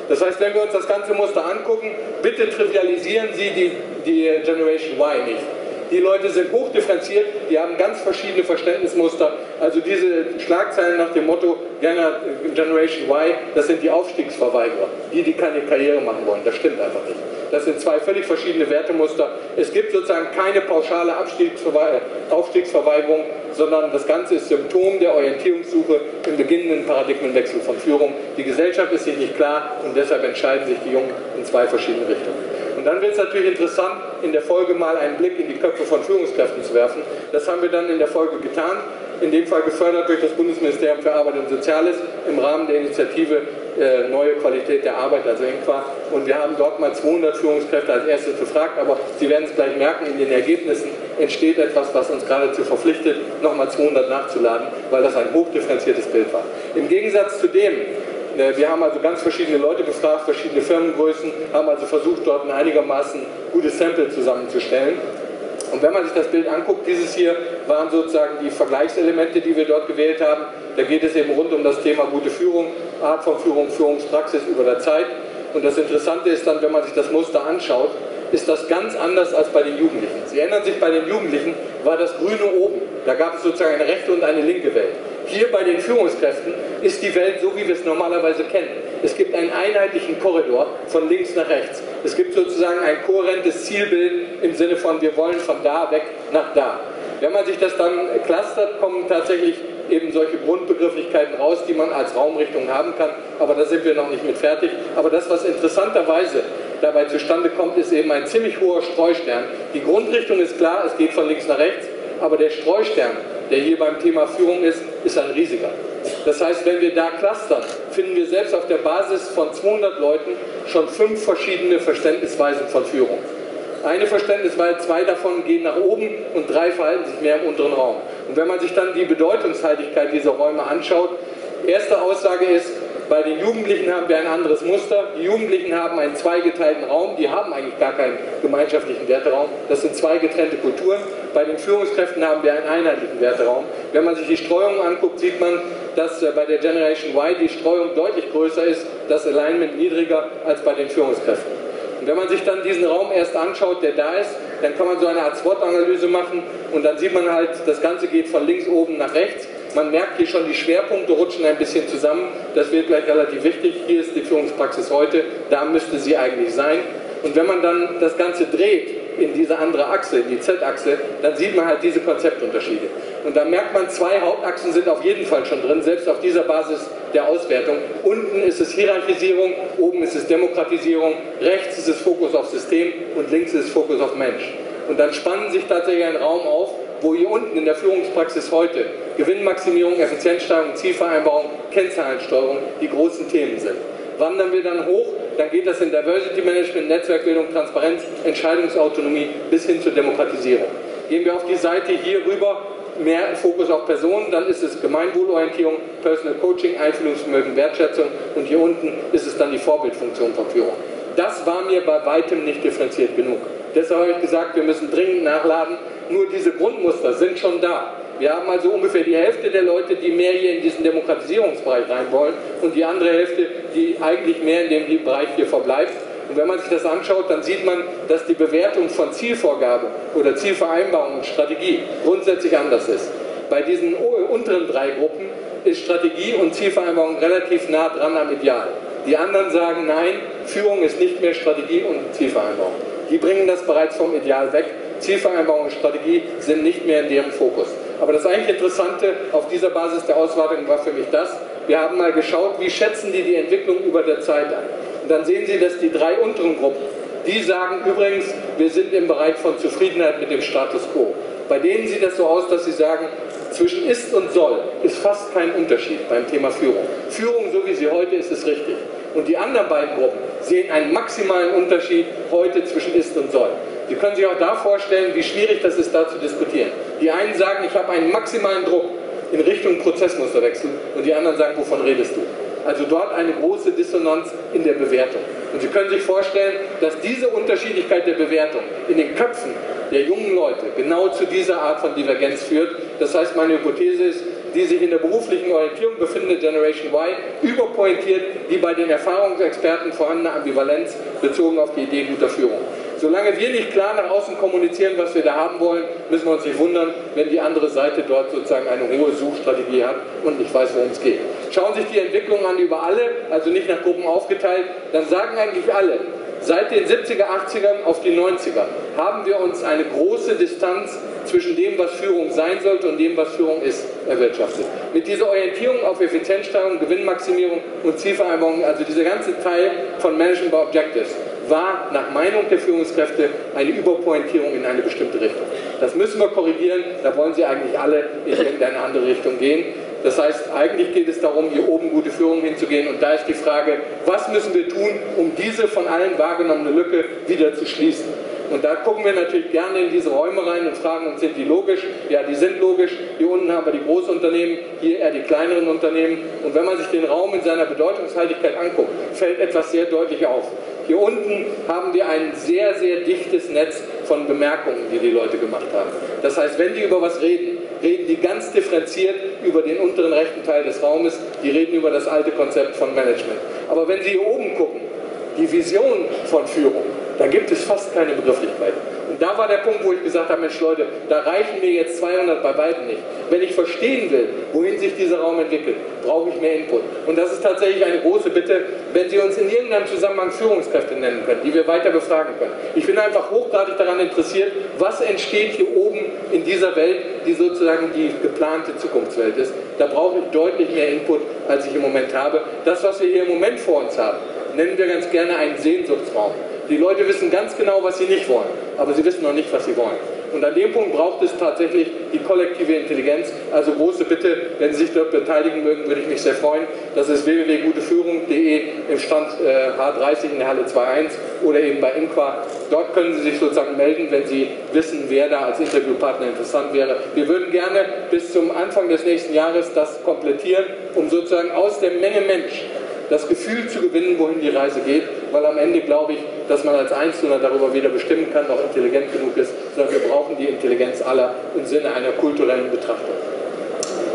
Das heißt, wenn wir uns das ganze Muster angucken, bitte trivialisieren Sie die Generation Y nicht. Die Leute sind hochdifferenziert, die haben ganz verschiedene Verständnismuster. Also diese Schlagzeilen nach dem Motto Generation Y, das sind die Aufstiegsverweigerer, die keine Karriere machen wollen. Das stimmt einfach nicht. Das sind 2 völlig verschiedene Wertemuster. Es gibt sozusagen keine pauschale Aufstiegsverweigerung, sondern das Ganze ist Symptom der Orientierungssuche im beginnenden Paradigmenwechsel von Führung. Die Gesellschaft ist sich nicht klar, und deshalb entscheiden sich die Jungen in 2 verschiedene Richtungen. Und dann wird es natürlich interessant, in der Folge mal einen Blick in die Köpfe von Führungskräften zu werfen. Das haben wir dann in der Folge getan, in dem Fall gefördert durch das Bundesministerium für Arbeit und Soziales im Rahmen der Initiative Neue Qualität der Arbeit, also ENQA. Und wir haben dort mal 200 Führungskräfte als erstes befragt, aber Sie werden es gleich merken, in den Ergebnissen entsteht etwas, was uns geradezu verpflichtet, nochmal 200 nachzuladen, weil das ein hochdifferenziertes Bild war. Im Gegensatz zu dem, wir haben also ganz verschiedene Leute befragt, verschiedene Firmengrößen, haben also versucht, dort ein einigermaßen gutes Sample zusammenzustellen. Und wenn man sich das Bild anguckt, dieses hier waren sozusagen die Vergleichselemente, die wir dort gewählt haben. Da geht es eben rund um das Thema gute Führung, Art von Führung, Führungspraxis über der Zeit. Und das Interessante ist dann, wenn man sich das Muster anschaut, ist das ganz anders als bei den Jugendlichen. Sie erinnern sich, bei den Jugendlichen war das Grüne oben. Da gab es sozusagen eine rechte und eine linke Welt. Hier bei den Führungskräften ist die Welt so, wie wir es normalerweise kennen. Es gibt einen einheitlichen Korridor von links nach rechts. Es gibt sozusagen ein kohärentes Zielbild im Sinne von, wir wollen von da weg nach da. Wenn man sich das dann clustert, kommen tatsächlich eben solche Grundbegrifflichkeiten raus, die man als Raumrichtung haben kann. Aber da sind wir noch nicht mit fertig. Aber das, was interessanterweise dabei zustande kommt, ist eben ein ziemlich hoher Streustern. Die Grundrichtung ist klar, es geht von links nach rechts, aber der Streustern, der hier beim Thema Führung ist ein riesiger. Das heißt, wenn wir da clustern, finden wir selbst auf der Basis von 200 Leuten schon 5 verschiedene Verständnisweisen von Führung. Eine Verständnisweise, 2 davon gehen nach oben und 3 verhalten sich mehr im unteren Raum. Und wenn man sich dann die Bedeutungshaltigkeit dieser Räume anschaut, erste Aussage ist, bei den Jugendlichen haben wir ein anderes Muster. Die Jugendlichen haben einen zweigeteilten Raum, die haben eigentlich gar keinen gemeinschaftlichen Werteraum. Das sind 2 getrennte Kulturen. Bei den Führungskräften haben wir einen einheitlichen Werteraum. Wenn man sich die Streuung anguckt, sieht man, dass bei der Generation Y die Streuung deutlich größer ist, das Alignment niedriger als bei den Führungskräften. Und wenn man sich dann diesen Raum erst anschaut, der da ist, dann kann man so eine Art SWOT-Analyse machen und dann sieht man halt, das Ganze geht von links oben nach rechts. Man merkt hier schon, die Schwerpunkte rutschen ein bisschen zusammen. Das wird gleich relativ wichtig. Hier ist die Führungspraxis heute, da müsste sie eigentlich sein. Und wenn man dann das Ganze dreht in diese andere Achse, in die Z-Achse, dann sieht man halt diese Konzeptunterschiede. Und da merkt man, 2 Hauptachsen sind auf jeden Fall schon drin, selbst auf dieser Basis der Auswertung. Unten ist es Hierarchisierung, oben ist es Demokratisierung, rechts ist es Fokus auf System und links ist es Fokus auf Mensch. Und dann spannen sich tatsächlich ein Raum auf, wo hier unten in der Führungspraxis heute Gewinnmaximierung, Effizienzsteigerung, Zielvereinbarung, Kennzahlensteuerung die großen Themen sind. Wandern wir dann hoch, dann geht das in Diversity Management, Netzwerkbildung, Transparenz, Entscheidungsautonomie bis hin zur Demokratisierung. Gehen wir auf die Seite hier rüber, mehr Fokus auf Personen, dann ist es Gemeinwohlorientierung, Personal Coaching, Einfühlungsvermögen, Wertschätzung und hier unten ist es dann die Vorbildfunktion von Führung. Das war mir bei weitem nicht differenziert genug. Deshalb habe ich gesagt, wir müssen dringend nachladen. Nur diese Grundmuster sind schon da. Wir haben also ungefähr die Hälfte der Leute, die mehr hier in diesen Demokratisierungsbereich rein wollen und die andere Hälfte, die eigentlich mehr in dem Bereich hier verbleibt. Und wenn man sich das anschaut, dann sieht man, dass die Bewertung von Zielvorgabe oder Zielvereinbarung und Strategie grundsätzlich anders ist. Bei diesen unteren 3 Gruppen ist Strategie und Zielvereinbarung relativ nah dran am Ideal. Die anderen sagen, nein, Führung ist nicht mehr Strategie und Zielvereinbarung. Die bringen das bereits vom Ideal weg. Zielvereinbarung und Strategie sind nicht mehr in deren Fokus. Aber das eigentlich Interessante auf dieser Basis der Auswertung war für mich das, wir haben mal geschaut, wie schätzen die Entwicklung über der Zeit ein. Und dann sehen Sie, dass die 3 unteren Gruppen, die sagen übrigens, wir sind im Bereich von Zufriedenheit mit dem Status quo. Bei denen sieht das so aus, dass sie sagen, zwischen ist und soll ist fast kein Unterschied beim Thema Führung. Führung, so wie sie heute ist, ist richtig. Und die anderen beiden Gruppen sehen einen maximalen Unterschied heute zwischen ist und soll. Sie können sich auch da vorstellen, wie schwierig das ist, da zu diskutieren. Die einen sagen, ich habe einen maximalen Druck in Richtung Prozessmusterwechsel und die anderen sagen, wovon redest du? Also dort eine große Dissonanz in der Bewertung. Und Sie können sich vorstellen, dass diese Unterschiedlichkeit der Bewertung in den Köpfen der jungen Leute genau zu dieser Art von Divergenz führt. Das heißt, meine Hypothese ist, die sich in der beruflichen Orientierung befindende Generation Y überpointiert die bei den Erfahrungsexperten vorhandene Ambivalenz bezogen auf die Idee guter Führung. Solange wir nicht klar nach außen kommunizieren, was wir da haben wollen, müssen wir uns nicht wundern, wenn die andere Seite dort sozusagen eine hohe Suchstrategie hat und nicht weiß, worum es geht. Schauen sich die Entwicklung an über alle, also nicht nach Gruppen aufgeteilt, dann sagen eigentlich alle, seit den 70er, 80ern auf die 90er haben wir uns eine große Distanz zwischen dem, was Führung sein sollte und dem, was Führung ist, erwirtschaftet. Mit dieser Orientierung auf Effizienzsteigerung, Gewinnmaximierung und Zielvereinbarung, also dieser ganze Teil von Management by Objectives, war nach Meinung der Führungskräfte eine Überpointierung in eine bestimmte Richtung. Das müssen wir korrigieren, da wollen sie eigentlich alle in irgendeine andere Richtung gehen. Das heißt, eigentlich geht es darum, hier oben gute Führung hinzugehen und da ist die Frage, was müssen wir tun, um diese von allen wahrgenommene Lücke wieder zu schließen. Und da gucken wir natürlich gerne in diese Räume rein und fragen uns, sind die logisch? Ja, die sind logisch. Hier unten haben wir die Großunternehmen, hier eher die kleineren Unternehmen. Und wenn man sich den Raum in seiner Bedeutungshaltigkeit anguckt, fällt etwas sehr deutlich auf. Hier unten haben wir ein sehr, sehr dichtes Netz von Bemerkungen, die die Leute gemacht haben. Das heißt, wenn die über was reden, reden die ganz differenziert über den unteren rechten Teil des Raumes, die reden über das alte Konzept von Management. Aber wenn Sie hier oben gucken, die Vision von Führung, da gibt es fast keine Begrifflichkeiten. Und da war der Punkt, wo ich gesagt habe, Mensch Leute, da reichen mir jetzt 200 bei beiden nicht. Wenn ich verstehen will, wohin sich dieser Raum entwickelt, brauche ich mehr Input. Und das ist tatsächlich eine große Bitte, wenn Sie uns in irgendeinem Zusammenhang Führungskräfte nennen können, die wir weiter befragen können. Ich bin einfach hochgradig daran interessiert, was entsteht hier oben in dieser Welt, die sozusagen die geplante Zukunftswelt ist. Da brauche ich deutlich mehr Input, als ich im Moment habe. Das, was wir hier im Moment vor uns haben, nennen wir ganz gerne einen Sehnsuchtsraum. Die Leute wissen ganz genau, was sie nicht wollen, aber sie wissen noch nicht, was sie wollen. Und an dem Punkt braucht es tatsächlich die kollektive Intelligenz. Also große Bitte, wenn Sie sich dort beteiligen mögen, würde ich mich sehr freuen. Das ist www.guteführung.de im Stand H30 in der Halle 2.1 oder eben bei Inqua. Dort können Sie sich sozusagen melden, wenn Sie wissen, wer da als Interviewpartner interessant wäre. Wir würden gerne bis zum Anfang des nächsten Jahres das komplettieren, um sozusagen aus der Menge Mensch das Gefühl zu gewinnen, wohin die Reise geht, weil am Ende glaube ich, dass man als Einzelner darüber weder bestimmen kann, noch intelligent genug ist, sondern wir brauchen die Intelligenz aller im Sinne einer kulturellen Betrachtung.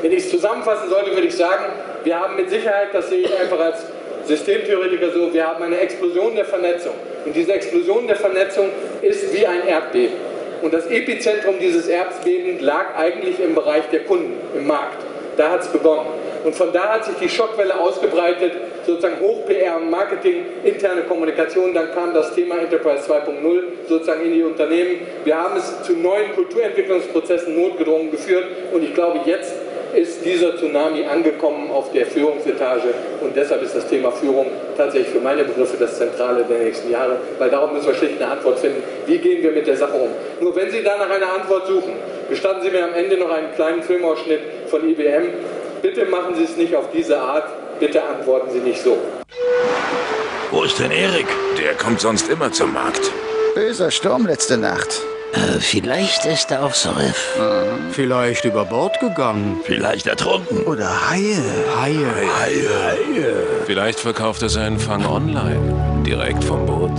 Wenn ich es zusammenfassen sollte, würde ich sagen, wir haben mit Sicherheit, das sehe ich einfach als Systemtheoretiker so, wir haben eine Explosion der Vernetzung. Und diese Explosion der Vernetzung ist wie ein Erdbeben. Und das Epizentrum dieses Erdbebens lag eigentlich im Bereich der Kunden, im Markt. Da hat es begonnen. Und von da hat sich die Schockwelle ausgebreitet, sozusagen Hoch-PR und Marketing, interne Kommunikation, dann kam das Thema Enterprise 2.0 sozusagen in die Unternehmen. Wir haben es zu neuen Kulturentwicklungsprozessen notgedrungen geführt und ich glaube, jetzt ist dieser Tsunami angekommen auf der Führungsetage und deshalb ist das Thema Führung tatsächlich für meine Begriffe das Zentrale der nächsten Jahre, weil darauf müssen wir schlicht eine Antwort finden. Wie gehen wir mit der Sache um? Nur wenn Sie da nach einer Antwort suchen, gestatten Sie mir am Ende noch einen kleinen Filmausschnitt von IBM. Bitte machen Sie es nicht auf diese Art, bitte antworten Sie nicht so. Wo ist denn Erik? Der kommt sonst immer zum Markt. Böser Sturm letzte Nacht. Vielleicht ist er aufs Riff. Vielleicht über Bord gegangen. Vielleicht ertrunken. Oder Haie. Haie. Vielleicht verkauft er seinen Fang online. Direkt vom Boot.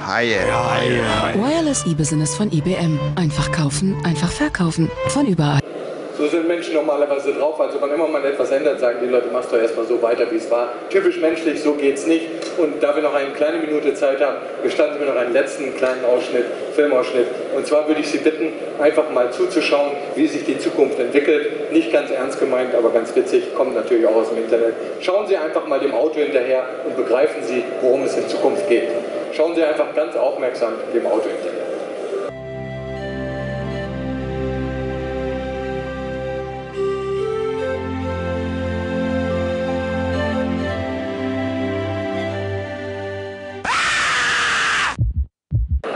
Haie. Wireless E-Business von IBM. Einfach kaufen, einfach verkaufen. Von überall. So sind Menschen normalerweise drauf. Also wenn immer man etwas ändert, sagen die Leute, machst doch erstmal so weiter, wie es war. Typisch menschlich, so geht's nicht. Und da wir noch eine kleine Minute Zeit haben, gestatten Sie mir noch einen letzten kleinen Ausschnitt, Filmausschnitt. Und zwar würde ich Sie bitten, einfach mal zuzuschauen, wie sich die Zukunft entwickelt. Nicht ganz ernst gemeint, aber ganz witzig, kommt natürlich auch aus dem Internet. Schauen Sie einfach mal dem Auto hinterher und begreifen Sie, worum es in Zukunft geht. Schauen Sie einfach ganz aufmerksam dem Auto hinterher.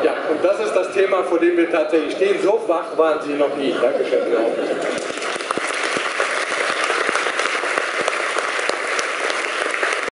Ja, und das ist das Thema, vor dem wir tatsächlich stehen. So wach waren Sie noch nie. Dankeschön für die Aufmerksamkeit.